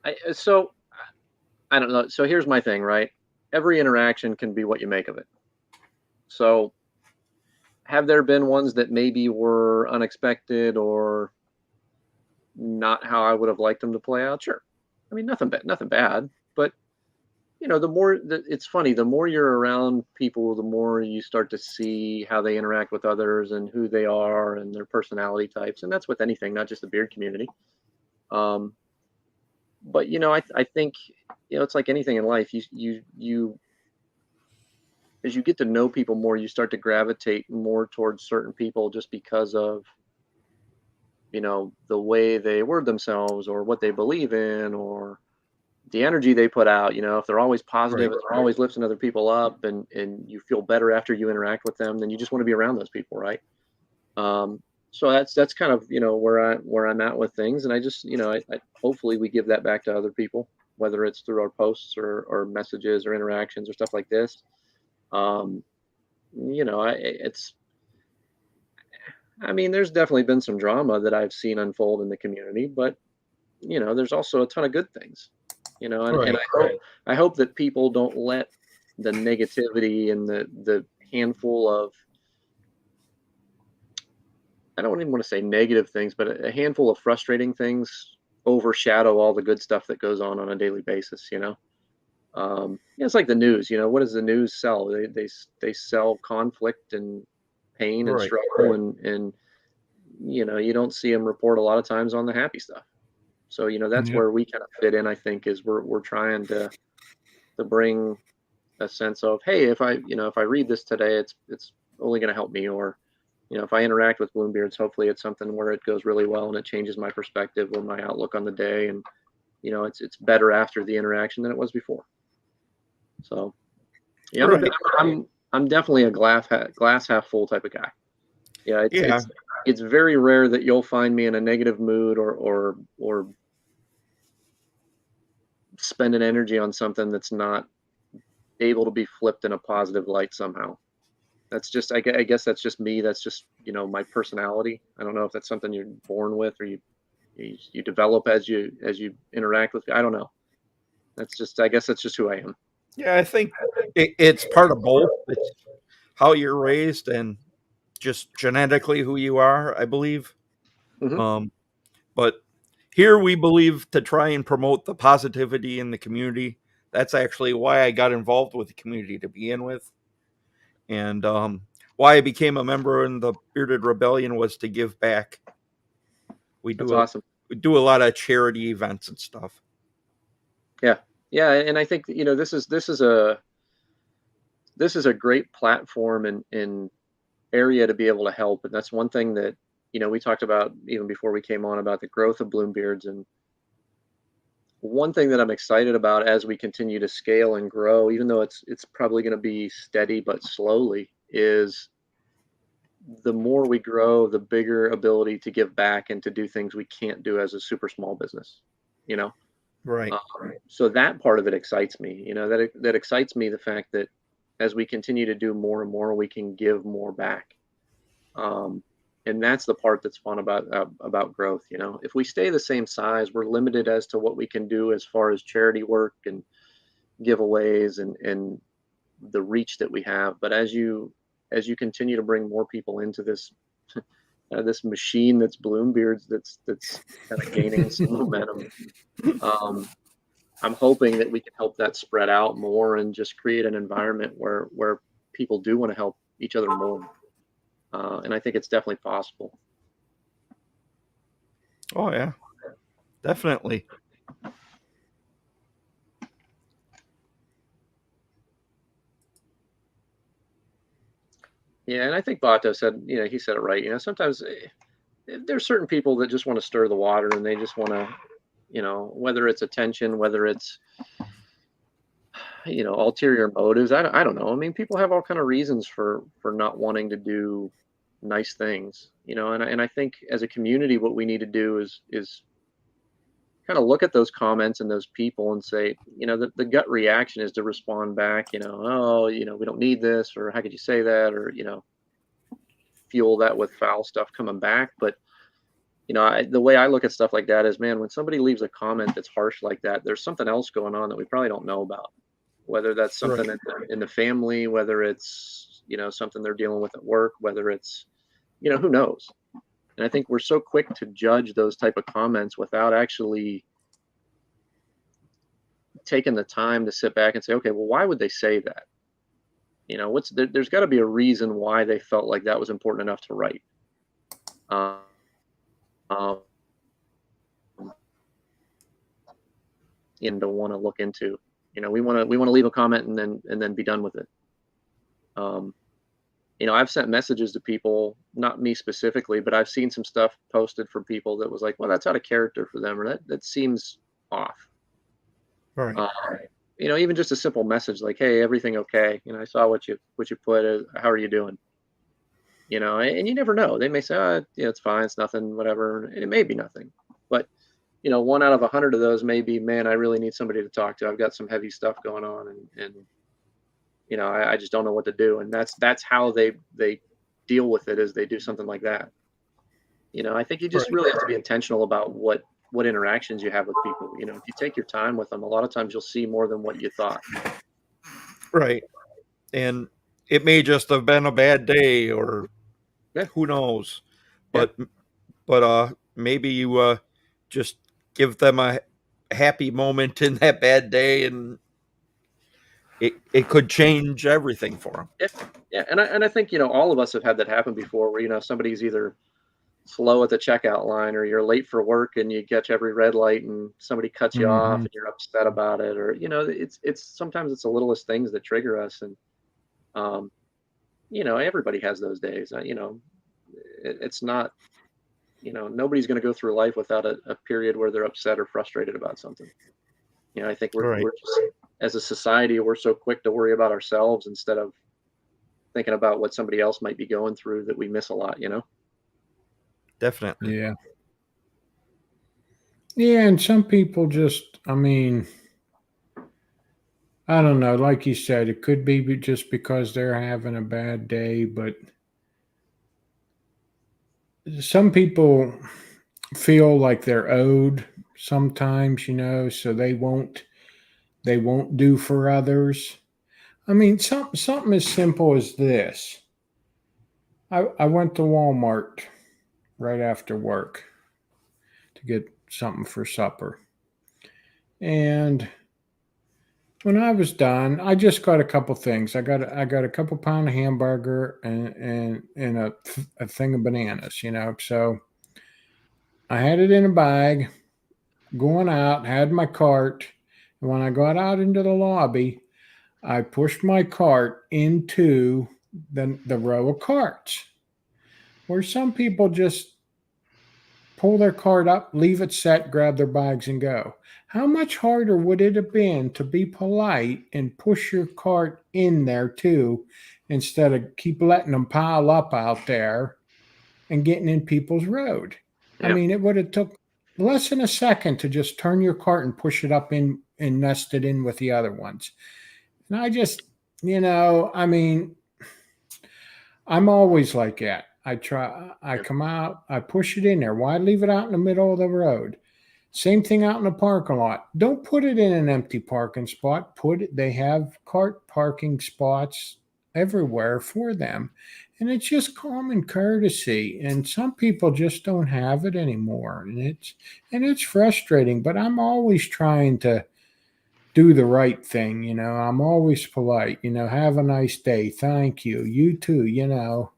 I don't know. So here's my thing, right? Every interaction can be what you make of it. So have there been ones that maybe were unexpected or not how I would have liked them to play out? Sure. I mean, nothing bad, but you know, it's funny, the more you're around people, the more you start to see how they interact with others and who they are and their personality types. And that's with anything, not just the beard community. But you know, I think, you know, it's like anything in life. You as you get to know people more, you start to gravitate more towards certain people just because of, you know, the way they word themselves or what they believe in or the energy they put out. You know, if they're always positive and they're always lifting other people up and you feel better after you interact with them, then you just want to be around those people, right? So that's kind of, you know, where I'm at with things. And I just, you know, I hopefully we give that back to other people, whether it's through our posts or messages or interactions or stuff like this. You know, I mean, there's definitely been some drama that I've seen unfold in the community, but you know, there's also a ton of good things, you know, and I hope that people don't let the negativity and the handful of, I don't even want to say negative things, but a handful of frustrating things overshadow all the good stuff that goes on a daily basis, you know. It's like the news, you know, what does the news sell? They sell conflict and pain and struggle and you know, you don't see them report a lot of times on the happy stuff. So, you know, that's where we kind of fit in, I think, is we're trying to bring a sense of, hey, if I read this today, it's only going to help me, or, you know, if I interact with BloomBeards, hopefully it's something where it goes really well and it changes my perspective or my outlook on the day. And, you know, it's better after the interaction than it was before. So, yeah, I'm definitely a glass half full type of guy. Yeah, it's very rare that you'll find me in a negative mood or spending energy on something that's not able to be flipped in a positive light somehow. That's just, I guess that's just me. That's just, you know, my personality. I don't know if that's something you're born with or you develop as you interact with. I don't know. That's just, I guess that's just who I am. Yeah, I think it's part of both. It's how you're raised and just genetically who you are, I believe. Mm-hmm. But here we believe to try and promote the positivity in the community. That's actually why I got involved with the community to begin with. And why I became a member in the Bearded Rebellion was to give back. That's awesome. We do a lot of charity events and stuff. Yeah, and I think, you know, this is a great platform and area to be able to help. And that's one thing that, you know, we talked about even before we came on about the growth of BloomBeards. And one thing that I'm excited about as we continue to scale and grow, even though it's probably going to be steady but slowly, is the more we grow, the bigger ability to give back and to do things we can't do as a super small business, you know? Right. So that part of it excites me, you know, that excites me, the fact that as we continue to do more and more, we can give more back. And that's the part that's fun about growth. You know, if we stay the same size, we're limited as to what we can do as far as charity work and giveaways and the reach that we have. But as you continue to bring more people into this this machine that's BloomBeards, that's kind of gaining some momentum, I'm hoping that we can help that spread out more and just create an environment where people do want to help each other more. And I think it's definitely possible. Oh yeah, definitely. Yeah, and I think Bato said, he said it right. Sometimes there's certain people that just want to stir the water, and they just want to, whether it's attention, whether it's, ulterior motives. I don't know. I mean, people have all kind of reasons for not wanting to do nice things, and I think as a community, what we need to do is kind of look at those comments and those people and say, the gut reaction is to respond back, oh, we don't need this, or how could you say that, or, fuel that with foul stuff coming back. But, the way I look at stuff like that is, man, when somebody leaves a comment that's harsh like that, there's something else going on that we probably don't know about, whether that's something in the family, whether it's, something they're dealing with at work, whether it's, who knows? And I think we're so quick to judge those type of comments without actually taking the time to sit back and say, okay, well, why would they say that? There's got to be a reason why they felt like that was important enough to write. And to want to look into, we want to leave a comment and then be done with it. I've sent messages to people, not me specifically, but I've seen some stuff posted from people that was like, well, that's out of character for them, or that seems off. Right. Even just a simple message like, hey, everything okay? I saw what you put. How are you doing? And you never know. They may say, it's fine, it's nothing, whatever. And it may be nothing. But, 1 out of 100 of those may be, man, I really need somebody to talk to. I've got some heavy stuff going on, and I just don't know what to do. And that's how they deal with it, is they do something like that. I think you just really have to be intentional about what interactions you have with people. If you take your time with them, a lot of times you'll see more than what you thought. Right. And it may just have been a bad day, or who knows. But maybe you just give them a happy moment in that bad day, and it could change everything for them. Yeah. And I think, all of us have had that happen before, where, somebody's either slow at the checkout line, or you're late for work and you catch every red light and somebody cuts you off and you're upset about it, or, it's sometimes it's the littlest things that trigger us. And, everybody has those days, it's not, nobody's going to go through life without a period where they're upset or frustrated about something. I think we're just, as a society, we're so quick to worry about ourselves instead of thinking about what somebody else might be going through, that we miss a lot, Definitely. Yeah. Yeah, and some people just, I mean, I don't know, like you said, it could be just because they're having a bad day, but some people feel like they're owed sometimes, so they won't do for others. I mean, something as simple as this. I went to Walmart right after work to get something for supper. And when I was done, I just got a couple things. I got a couple pound of hamburger and a thing of bananas, So I had it in a bag, going out, had my cart. And when I got out into the lobby, I pushed my cart into the row of carts, where some people just pull their cart up, leave it set, grab their bags, and go. How much harder would it have been to be polite and push your cart in there too, instead of keep letting them pile up out there and getting in people's road? Yeah. I mean, it would have took less than a second to just turn your cart and push it up in and nest it in with the other ones. And I just, I mean, I'm always like that. I come out, I push it in there. Why leave it out in the middle of the road? Same thing out in the parking lot. Don't put it in an empty parking spot. They have cart parking spots everywhere for them. And it's just common courtesy. And some people just don't have it anymore. And it's frustrating, but I'm always trying to do the right thing. You know, I'm always polite, you know, have a nice day. Thank you. You too, you know.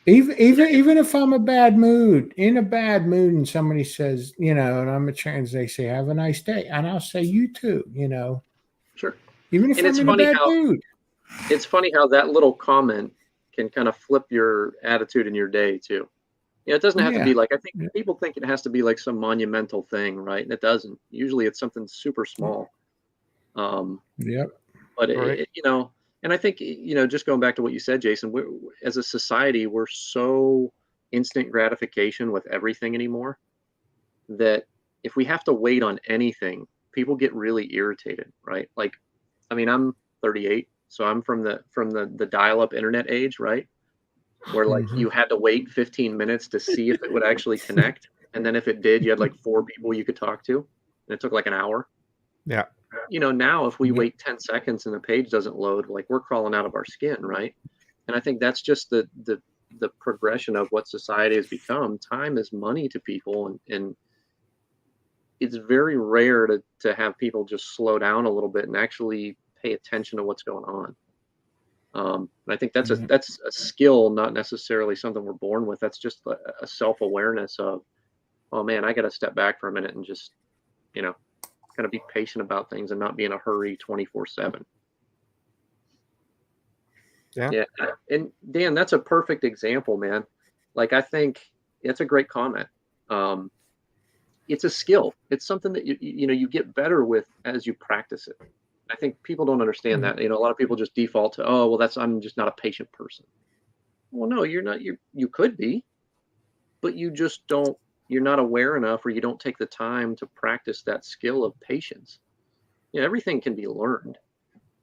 Even if I'm in a bad mood, and somebody says, you know, and I'm a trans, they say, have a nice day. And I'll say, you too, you know. Sure. Even if And I'm in a bad mood. It's funny how that little comment can kind of flip your attitude in your day too. You know, it doesn't have to be like, I think people think it has to be like some monumental thing, right? And it doesn't. Usually it's something super small. Yep. But you know, and I think, you know, just going back to what you said, Jason, as a society, we're so instant gratification with everything anymore that if we have to wait on anything, people get really irritated, right? Like, I mean, I'm 38, so I'm from the dial-up internet age, right? Where like you had to wait 15 minutes to see if it would actually connect, and then if it did, you had like 4 people you could talk to, and it took like an hour. Yeah. You know, now if we wait 10 seconds and the page doesn't load, like we're crawling out of our skin, right? And I think that's just the progression of what society has become. Time is money to people, and it's very rare to have people just slow down a little bit and actually pay attention to what's going on. And I think that's a skill, not necessarily something we're born with. That's just a self-awareness of, oh man, I got to step back for a minute and just, you know, kind of be patient about things and not be in a hurry 24/7. Yeah. And Dan, that's a perfect example, man. Like, I think it's a great comment. It's a skill. It's something that you know, you get better with as you practice it. I think people don't understand that. You know, a lot of people just default to, oh, well, I'm just not a patient person. Well, no, you're not. You could be, but you just don't. You're not aware enough, or you don't take the time to practice that skill of patience. You know, everything can be learned,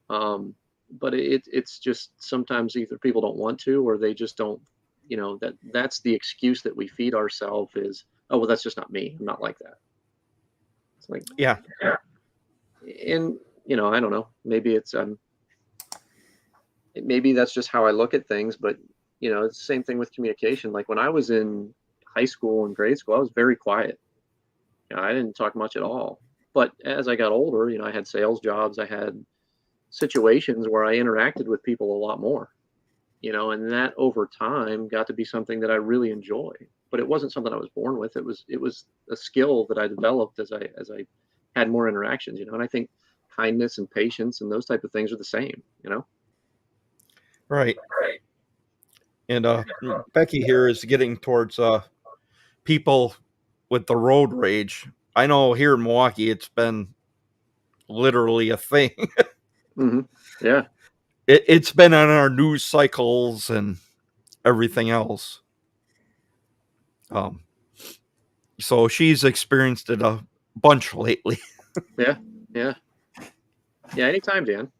but it's just sometimes either people don't want to, or they just don't. You know, that's the excuse that we feed ourselves is, oh, well, that's just not me. I'm not like that. It's like, yeah. And you know, I don't know. Maybe it's maybe that's just how I look at things. But you know, it's the same thing with communication. Like when I was in high school and grade school, I was very quiet. You know, I didn't talk much at all. But as I got older, you know, I had sales jobs. I had situations where I interacted with people a lot more. You know, and that over time got to be something that I really enjoy. But it wasn't something I was born with. It was a skill that I developed as I had more interactions. You know, and I think kindness and patience and those type of things are the same, you know? Right. And Becky here is getting towards people with the road rage. I know here in Milwaukee, it's been literally a thing. Yeah. It's been on our news cycles and everything else. So she's experienced it a bunch lately. Yeah. Anytime, Dan.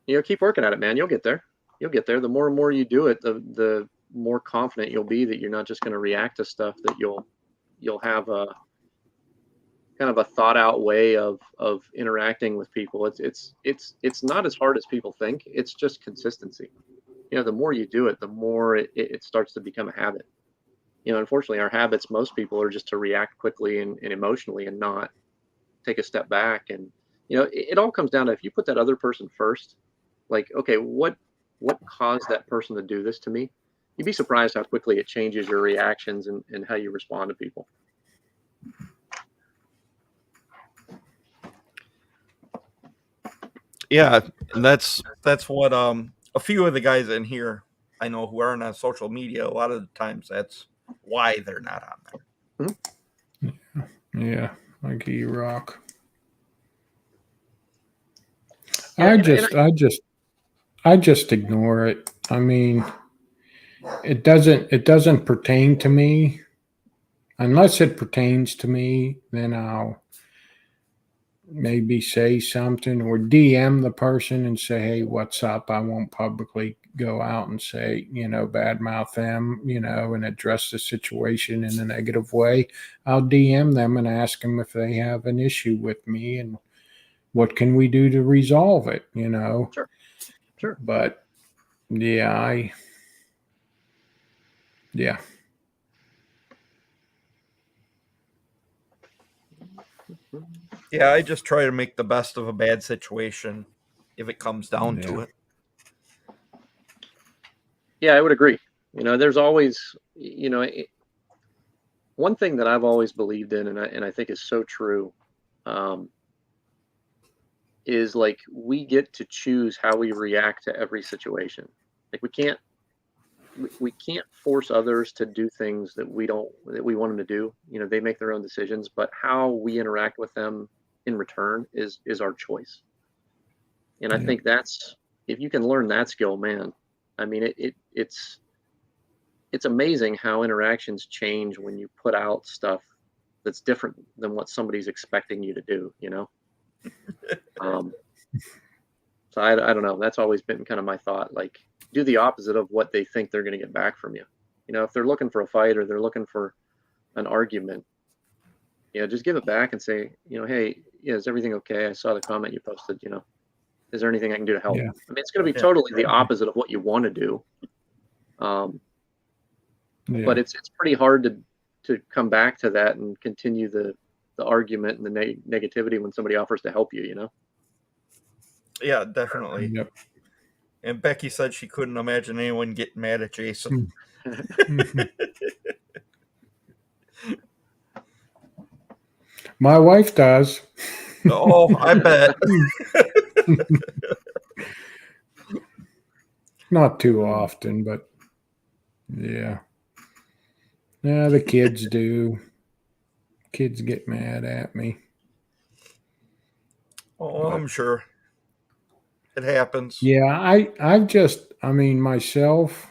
You know, keep working at it, man. You'll get there. The more and more you do it, the more confident you'll be that you're not just going to react to stuff, that you'll have a kind of a thought out way of interacting with people. It's not as hard as people think. It's just consistency. You know, the more you do it, the more it starts to become a habit. You know, unfortunately, our habits, most people, are just to react quickly and emotionally and not take a step back. And, you know, it all comes down to, if you put that other person first, like, okay, what caused that person to do this to me? You'd be surprised how quickly it changes your reactions and how you respond to people. Yeah, and that's what a few of the guys in here I know who aren't on social media, a lot of the times that's why they're not on there. Yeah, like E-Rock. Yeah, I just ignore it. I mean, it doesn't pertain to me. Unless it pertains to me, then I'll maybe say something or DM the person and say, hey, what's up? I won't publicly go out and say, badmouth them, and address the situation in a negative way, I'll DM them and ask them if they have an issue with me and what can we do to resolve it, Sure. But yeah, yeah. Yeah, I just try to make the best of a bad situation if it comes down to it. Yeah, I would agree. There's always, one thing that I've always believed in, and I think is so true, is like we get to choose how we react to every situation. Like we can't force others to do things that we want them to do. They make their own decisions, but how we interact with them in return is our choice. And I think that's, if you can learn that skill, man, I mean, it's amazing how interactions change when you put out stuff that's different than what somebody's expecting you to do, So I don't know. That's always been kind of my thought. Like, do the opposite of what they think they're going to get back from you. If they're looking for a fight or they're looking for an argument, just give it back and say, hey, is everything okay? I saw the comment you posted. Is there anything I can do to help? Yeah. I mean, it's going to be totally the opposite of what you want to do. But it's pretty hard to come back to that and continue the argument and the negativity when somebody offers to help you. Yeah, definitely. Yep. And Becky said she couldn't imagine anyone getting mad at Jason. My wife does. Oh, I bet. Not too often, but yeah. Yeah, the kids do. Kids get mad at me. Oh, I'm sure. It happens. Yeah, I mean, myself,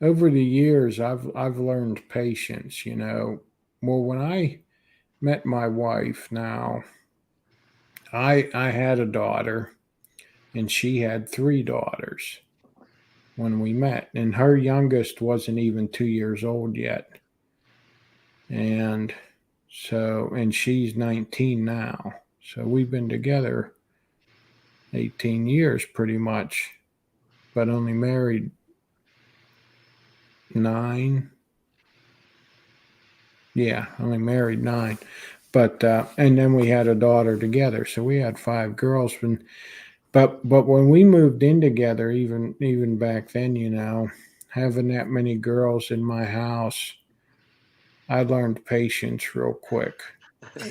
over the years, I've learned patience, Well, when I met my wife now, I had a daughter and she had 3 daughters when we met, and her youngest wasn't even 2 years old yet. And she's 19 now. So we've been together 18 years pretty much, but only married 9. Yeah, only married 9. But and then we had a daughter together, so we had 5 girls. But when we moved in together, even back then, having that many girls in my house, I learned patience real quick,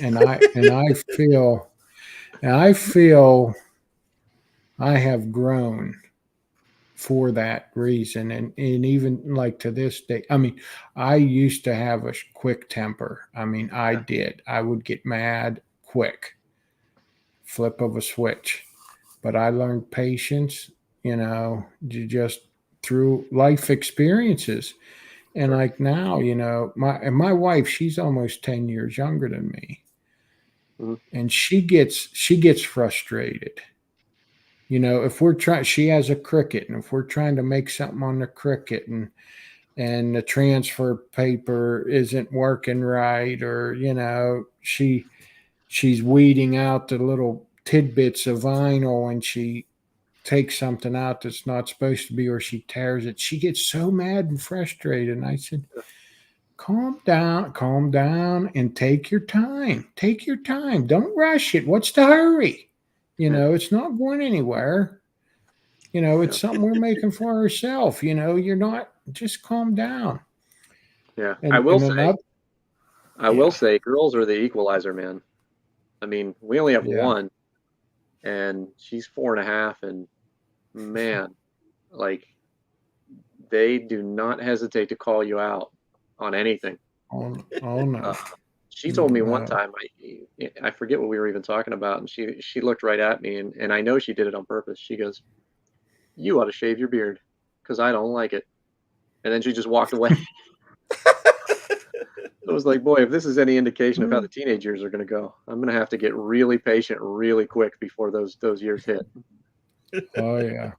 and I feel I have grown for that reason, and even like to this day. I mean, I used to have a quick temper. I mean, I would get mad quick, flip of a switch. But I learned patience, just through life experiences. And like now, my wife, she's almost 10 years younger than me. Mm-hmm. And she gets frustrated. If we're trying, she has a Cricut, and if we're trying to make something on the Cricut and the transfer paper isn't working right, or, she's weeding out the little tidbits of vinyl and she takes something out that's not supposed to be, or she tears it, she gets so mad and frustrated. And I said, calm down and take your time. Don't rush it. What's the hurry? It's not going anywhere. It's something we're making for ourselves. You're not, just calm down. Yeah. And, I will say girls are the equalizer, man. I mean, we only have one, and she's 4.5, and man, like, they do not hesitate to call you out on anything. Oh no. She told me one time, I forget what we were even talking about, and she looked right at me, and I know she did it on purpose. She goes, "You ought to shave your beard, because I don't like it." And then she just walked away. I was like, boy, if this is any indication of how the teenage years are going to go, I'm going to have to get really patient really quick before those years hit. Oh yeah.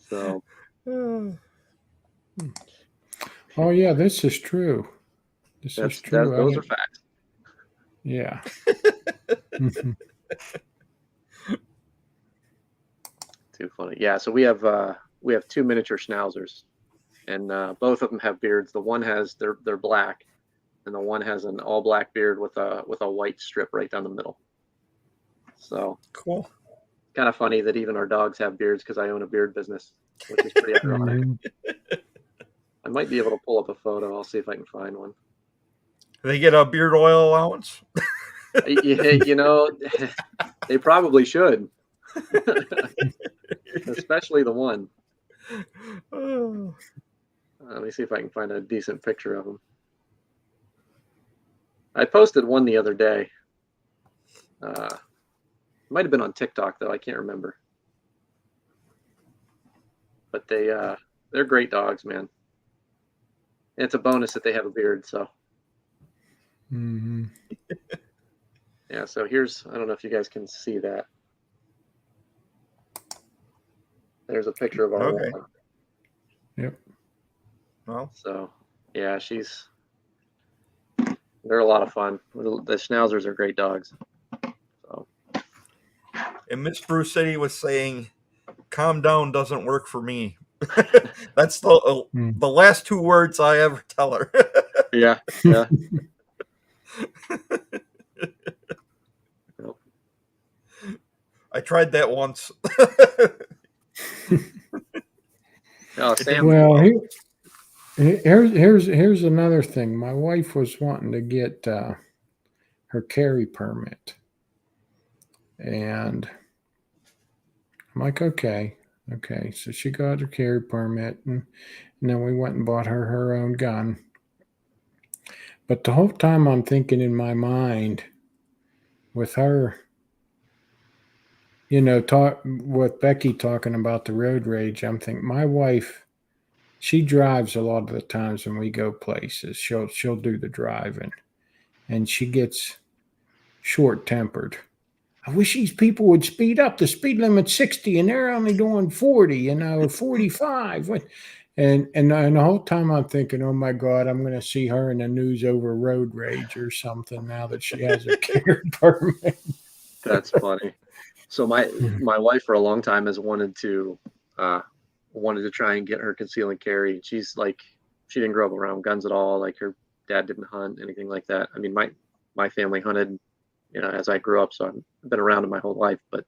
So Oh yeah, this is true. This is true. those are facts. Yeah. Too funny. Yeah, so we have 2 miniature schnauzers, and both of them have beards. The one has they're black, and the one has an all black beard with a white strip right down the middle. So Cool. kind of funny that even our dogs have beards because I own a beard business, which is pretty ironic. I might be able to pull up a photo. I'll see if I can find one. They get a beard oil allowance. You know, they probably should, especially the one. Let me see if I can find a decent picture of him. I posted one the other day. Might have been on TikTok though. I can't remember. But they're great dogs, man. And it's a bonus that they have a beard. So. Yeah. So here's, I don't know if you guys can see that. There's a picture of our one. Yep. Well. So yeah, they're a lot of fun. The schnauzers are great dogs. So. And Miss BREWCITY was saying, "Calm down doesn't work for me." That's the last 2 words I ever tell her. Yeah. I tried that once. Sam. Well, here's another thing. My wife was wanting to get her carry permit, and I'm like, okay. So she got her carry permit, and then we went and bought her own gun. But the whole time I'm thinking in my mind, with her, talk with Becky talking about the road rage, I'm thinking my wife, she drives a lot of the times when we go places. She'll do the driving, and she gets short-tempered. I wish these people would speed up. The speed limit's 60 and they're only doing 40, or 45. And the whole time I'm thinking, oh my God, I'm going to see her in the news over road rage or something now that she has a carry permit. That's funny. So my wife for a long time has wanted to try and get her conceal and carry. She's like, she didn't grow up around guns at all. Like her dad didn't hunt, anything like that. I mean, my family hunted, as I grew up, so I've been around it my whole life. But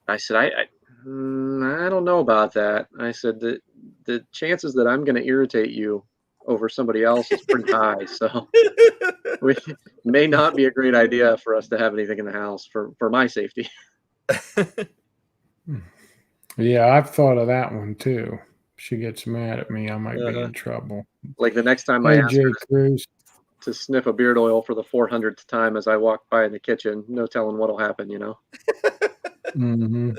I said, I don't know about that. I said that the chances that I'm going to irritate you over somebody else is pretty high. So it may not be a great idea for us to have anything in the house for my safety. Yeah, I've thought of that one too. If she gets mad at me, I might be in trouble. Like the next time I ask her to sniff a beard oil for the 400th time as I walk by in the kitchen, no telling what'll happen, Mm-hmm.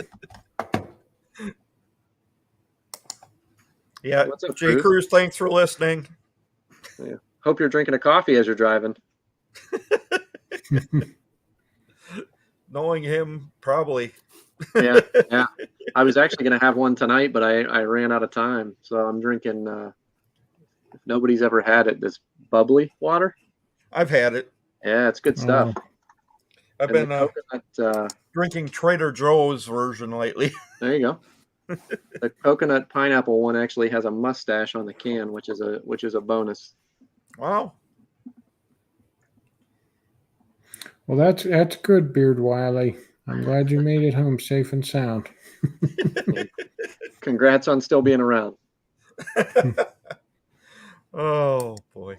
Yeah. What's up, Jay Cruz, thanks for listening. Yeah. Hope you're drinking a coffee as you're driving. Knowing him, probably. Yeah. I was actually going to have one tonight, but I ran out of time. So I'm drinking, if nobody's ever had it, this bubbly water. I've had it. Yeah, it's good stuff. I've been drinking Trader Joe's version lately. There you go. The coconut pineapple one actually has a mustache on the can, which is a bonus. Wow. Well, that's good, Beard Wiley. I'm glad you made it home safe and sound. Congrats on still being around. Oh boy.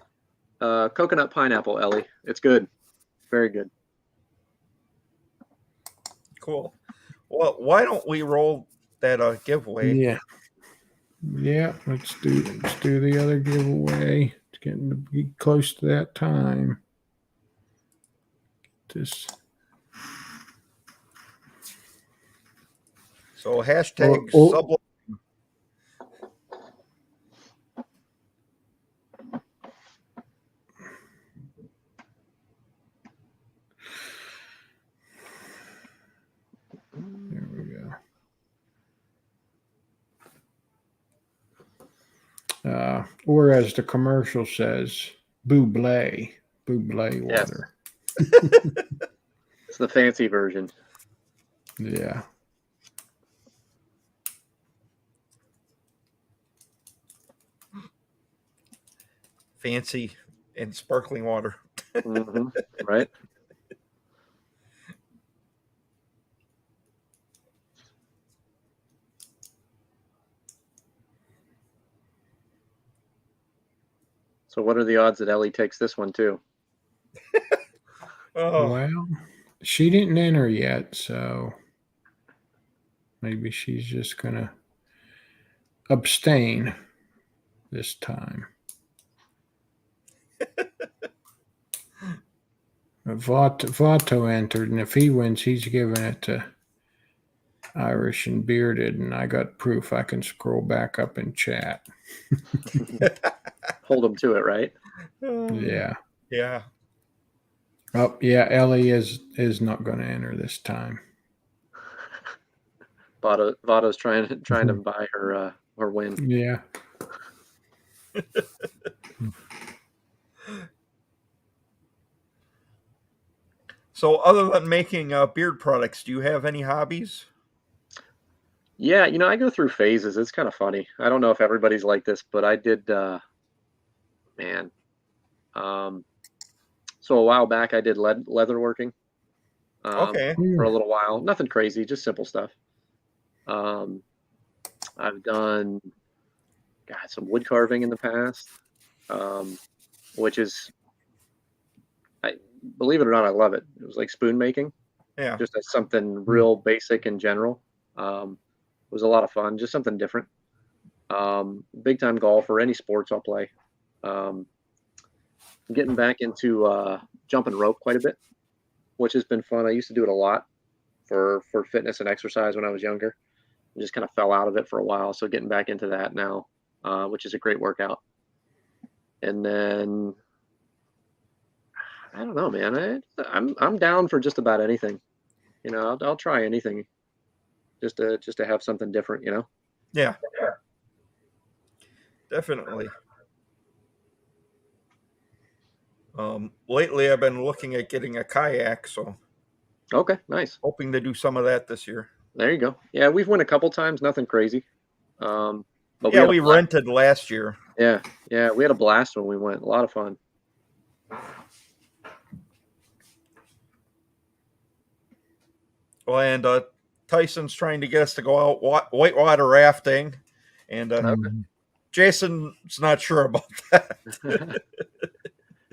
Coconut pineapple, Ellie. It's good. Very good. Cool. Well, why don't we roll that giveaway? Yeah. Let's do the other giveaway. It's getting to be close to that time. So hashtag Sublime. There we go. or as the commercial says, buble Yes. water. It's the fancy version. Yeah. Fancy and sparkling water. Mm-hmm. Right. So what are the odds that Ellie takes this one too? Oh, Well, she didn't enter yet, so maybe she's just gonna abstain this time. Vato entered, and if he wins, he's giving it to Irish and Bearded, and I got proof. I can scroll back up and chat. Hold them to it, right? Yeah. yeah. Oh, yeah. Ellie is not going to enter this time. Vato's trying to buy her win. Yeah. So, other than making beard products, do you have any hobbies? Yeah, I go through phases. It's kind of funny. I don't know if everybody's like this, but I did. Man. So a while back, I did leatherworking. Okay. For a little while. Nothing crazy, just simple stuff. I've done, some wood carving in the past, which is, believe it or not, I love it. It was like spoon making, Yeah. just as something real basic in general. It was a lot of fun, just something different. Big time golfer, any sports I'll play. Getting back into jumping rope quite a bit, which has been fun. I used to do it a lot for fitness and exercise when I was younger. I just kind of fell out of it for a while, so getting back into that now, which is a great workout. And then I don't know, man. I'm down for just about anything. I'll try anything, just to have something different. Yeah. Definitely. Lately, I've been looking at getting a kayak, so Okay, nice. hoping to do some of that this year. There you go. Yeah, we've went a couple times, nothing crazy. But Yeah, we rented last year. Yeah, we had a blast when we went. A lot of fun. Well, and Tyson's trying to get us to go out whitewater rafting, and Jason's not sure about that.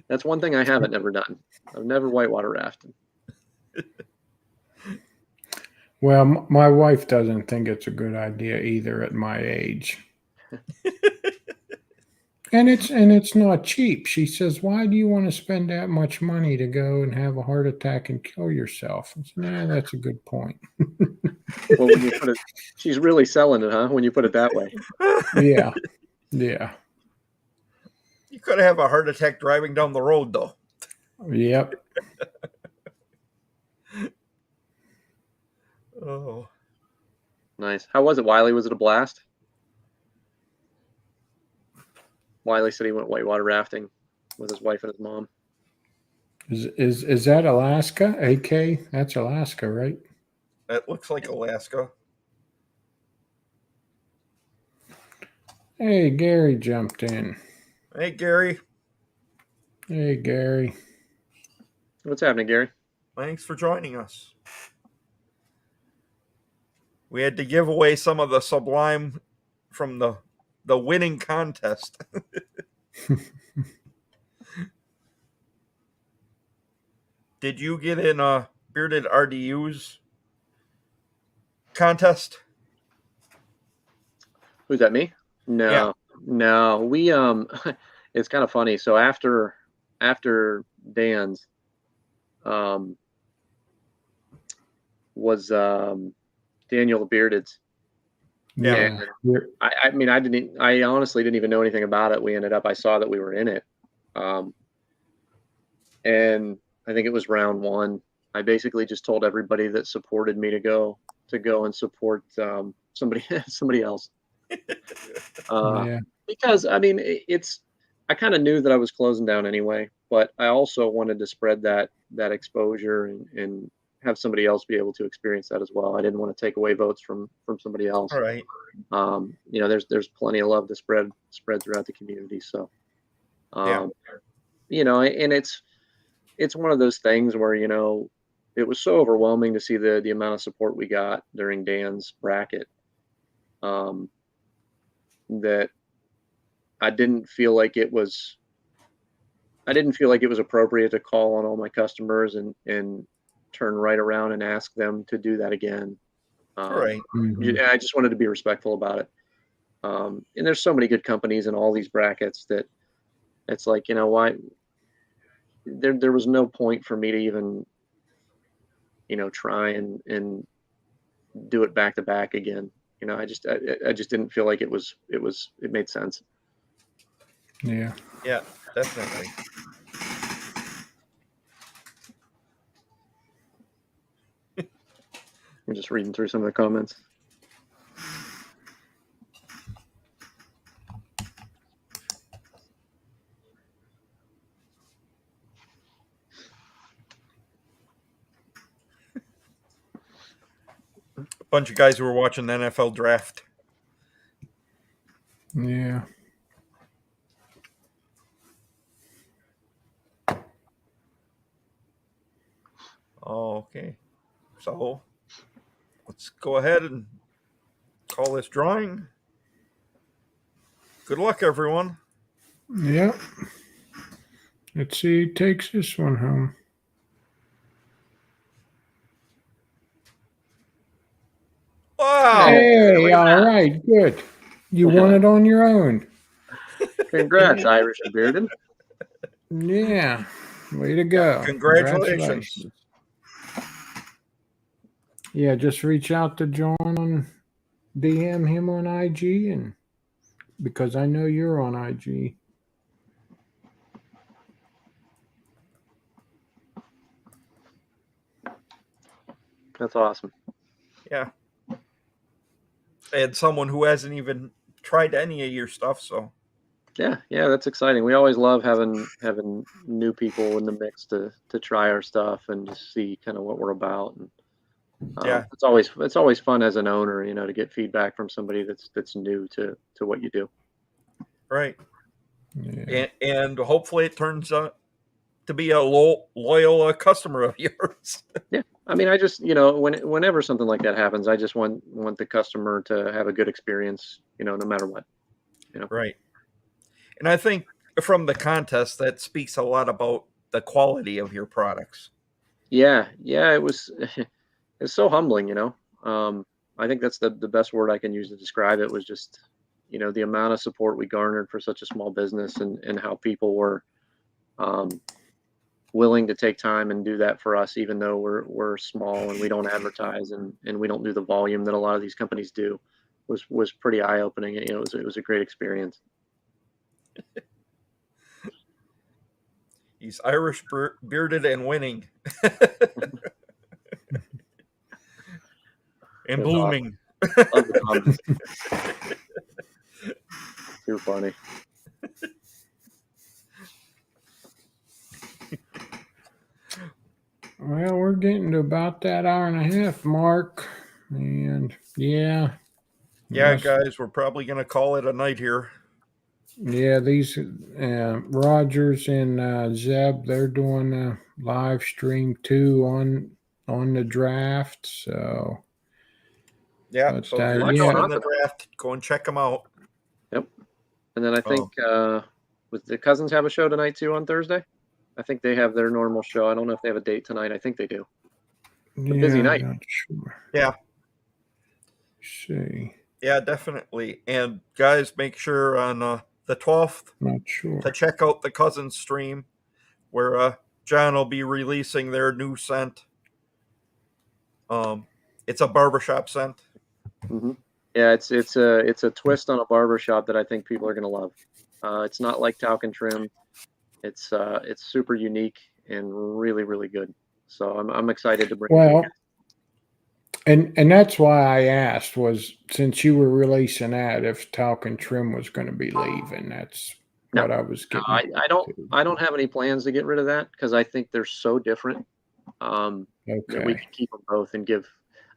That's one thing I haven't never done. I've never whitewater rafted. Well, my wife doesn't think it's a good idea either at my age. And it's not cheap. She says, "Why do you want to spend that much money to go and have a heart attack and kill yourself?" I said, "Nah, that's a good point." Well, when you put it, she's really selling it, huh? When you put it that way. Yeah. Yeah. You could have a heart attack driving down the road, though. Yep. Oh. Nice. How was it, Wiley? Was it a blast? Wiley said he went whitewater rafting with his wife and his mom. Is that Alaska? AK? That's Alaska, right? That looks like Alaska. Hey, Gary jumped in. Hey, Gary. Hey, Gary. What's happening, Gary? Thanks for joining us. We had to give away some of the Sublime from the winning contest. Did you get in a Bearded RDU's contest? Who's that, me? No. Yeah. No. We it's kind of funny. So after Dan's was Daniel the Bearded's. Yeah. And I honestly didn't even know anything about it. I saw that we were in it. And I think it was round one. I basically just told everybody that supported me to go and support somebody else. Yeah. Because I mean, I kind of knew that I was closing down anyway, but I also wanted to spread that exposure and have somebody else be able to experience that as well. I didn't want to take away votes from somebody else. All right. You know, there's plenty of love to spread throughout the community. So, you know, and it's one of those things where, you know, it was so overwhelming to see the amount of support we got during Dan's bracket, that I didn't feel like it was appropriate to call on all my customers and turn right around and ask them to do that again. All right. I just wanted to be respectful about it. And there's so many good companies in all these brackets that it's like, you know, why there was no point for me to even, you know, try and do it back to back again. You know, I just didn't feel like it made sense. Yeah. Yeah, definitely. I'm just reading through some of the comments. A bunch of guys who were watching the NFL draft. Yeah. Okay. So let's go ahead and call this drawing. Good luck, everyone. Yep. Let's see who takes this one home. Wow. Hey, all right, good. You won it on your own. Congrats, Irish and Bearded. Yeah. Way to go. Congratulations. Yeah, just reach out to John on DM him on IG, and because I know you're on IG. That's awesome. Yeah. And someone who hasn't even tried any of your stuff, so Yeah, that's exciting. We always love having new people in the mix to try our stuff and just see kind of what we're about. And yeah, it's always fun as an owner, you know, to get feedback from somebody that's new to what you do. right. Yeah. And hopefully it turns out to be a loyal customer of yours. Yeah, I mean, I just, you know, whenever something like that happens, I just want the customer to have a good experience, you know, no matter what. You know, Right. And I think from the contest, that speaks a lot about the quality of your products. Yeah, it was it's so humbling, you know. I think that's the best word I can use to describe it was just, you know, the amount of support we garnered for such a small business and how people were willing to take time and do that for us, even though we're small and we don't advertise and we don't do the volume that a lot of these companies do, was pretty eye opening. You know, it was a great experience. He's Irish, bearded, and winning. And blooming. Awesome. Love the comments. Too funny. Well, we're getting to about that hour and a half mark, and yeah. Yeah, guys, we're probably going to call it a night here. Yeah, these Rogers and Zeb, they're doing a live stream too on the draft. So yeah, but, so if you're interested in the draft, go and check them out. Yep. And then I think with the Cousins have a show tonight too on Thursday. I think they have their normal show. I don't know if they have a date tonight. I think they do. It's a busy night. Not sure. Yeah. See. Yeah, definitely. And guys, make sure on the 12th Not sure. to check out the Cousins stream where John will be releasing their new scent. It's a barbershop scent. Mm-hmm. Yeah, it's a twist on a barbershop that I think people are gonna love. It's not like talc and trim. It's super unique and really, really good. So I'm excited to bring it. And that's why I asked, was since you were releasing that, if Talc and Trim was going to be leaving. That's No. what I was No, getting. I don't have any plans to get rid of that because I think they're so different that we Okay. can keep them both and give.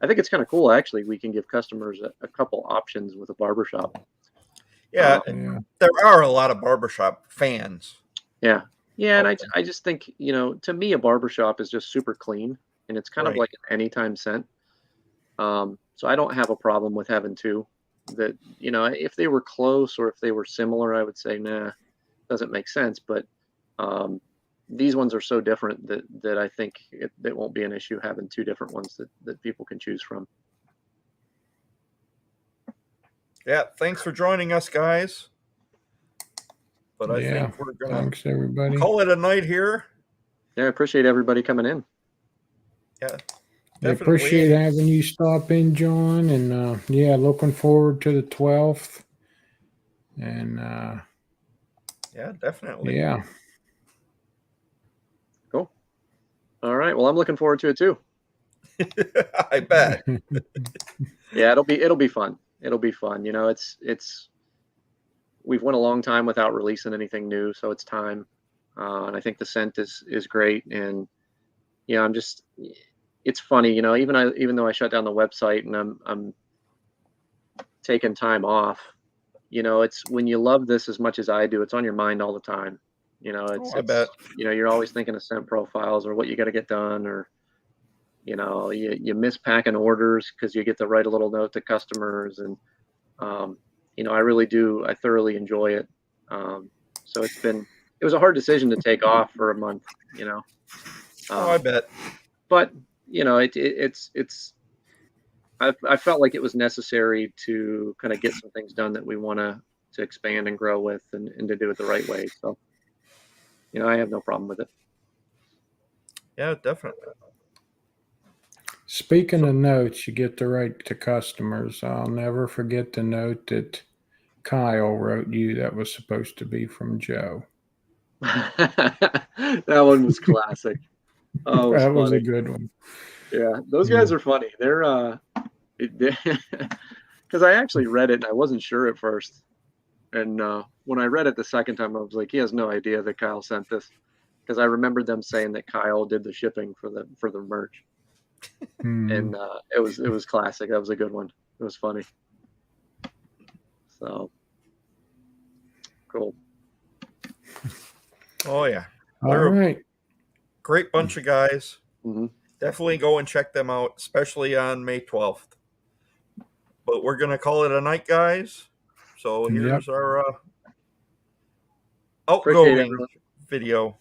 I think it's kind of cool actually. We can give customers a couple options with a barbershop. Yeah, Yeah. there are a lot of barbershop fans. Yeah, and Okay. I just think to me a barbershop is just super clean and it's kind of Right. like an anytime scent. So I don't have a problem with having two. That if they were close or if they were similar, I would say nah, doesn't make sense. But these ones are so different that I think it won't be an issue having two different ones that people can choose from. Yeah, thanks for joining us, guys. But I Yeah. think we're gonna Thanks, everybody. call it a night here. Yeah, I appreciate everybody coming in. Yeah, I appreciate having you stop in, John. And yeah, looking forward to the 12th. And yeah, definitely. yeah. Cool. All right. Well, I'm looking forward to it too. I bet. Yeah, it'll be fun. It'll be fun. It's we've went a long time without releasing anything new, so it's time. And I think the scent is great. And I'm just it's funny, even though I shut down the website and I'm taking time off, it's when you love this as much as I do, it's on your mind all the time. I bet. You're always thinking of scent profiles or what you got to get done, or you miss packing orders because you get to write a little note to customers, and I really do. I thoroughly enjoy it. So it was a hard decision to take off for a month. I bet. But I felt like it was necessary to kind of get some things done that we want to expand and grow with, and to do it the right way. So, I have no problem with it. Yeah, definitely. Speaking of notes, you get to write to customers. I'll never forget the note that Kyle wrote you that was supposed to be from Joe. That one was classic. Oh, That was funny. a good one. Yeah, those guys are funny. They're because I actually read it and I wasn't sure at first, and when I read it the second time, I was like, he has no idea that Kyle sent this, because I remembered them saying that Kyle did the shipping for the merch, and it was classic. That was a good one. It was funny. So cool. Oh yeah. All right. Great bunch of guys. Mm-hmm. Definitely go and check them out, especially on May 12th. But we're gonna call it a night, guys. So here's our outgoing video.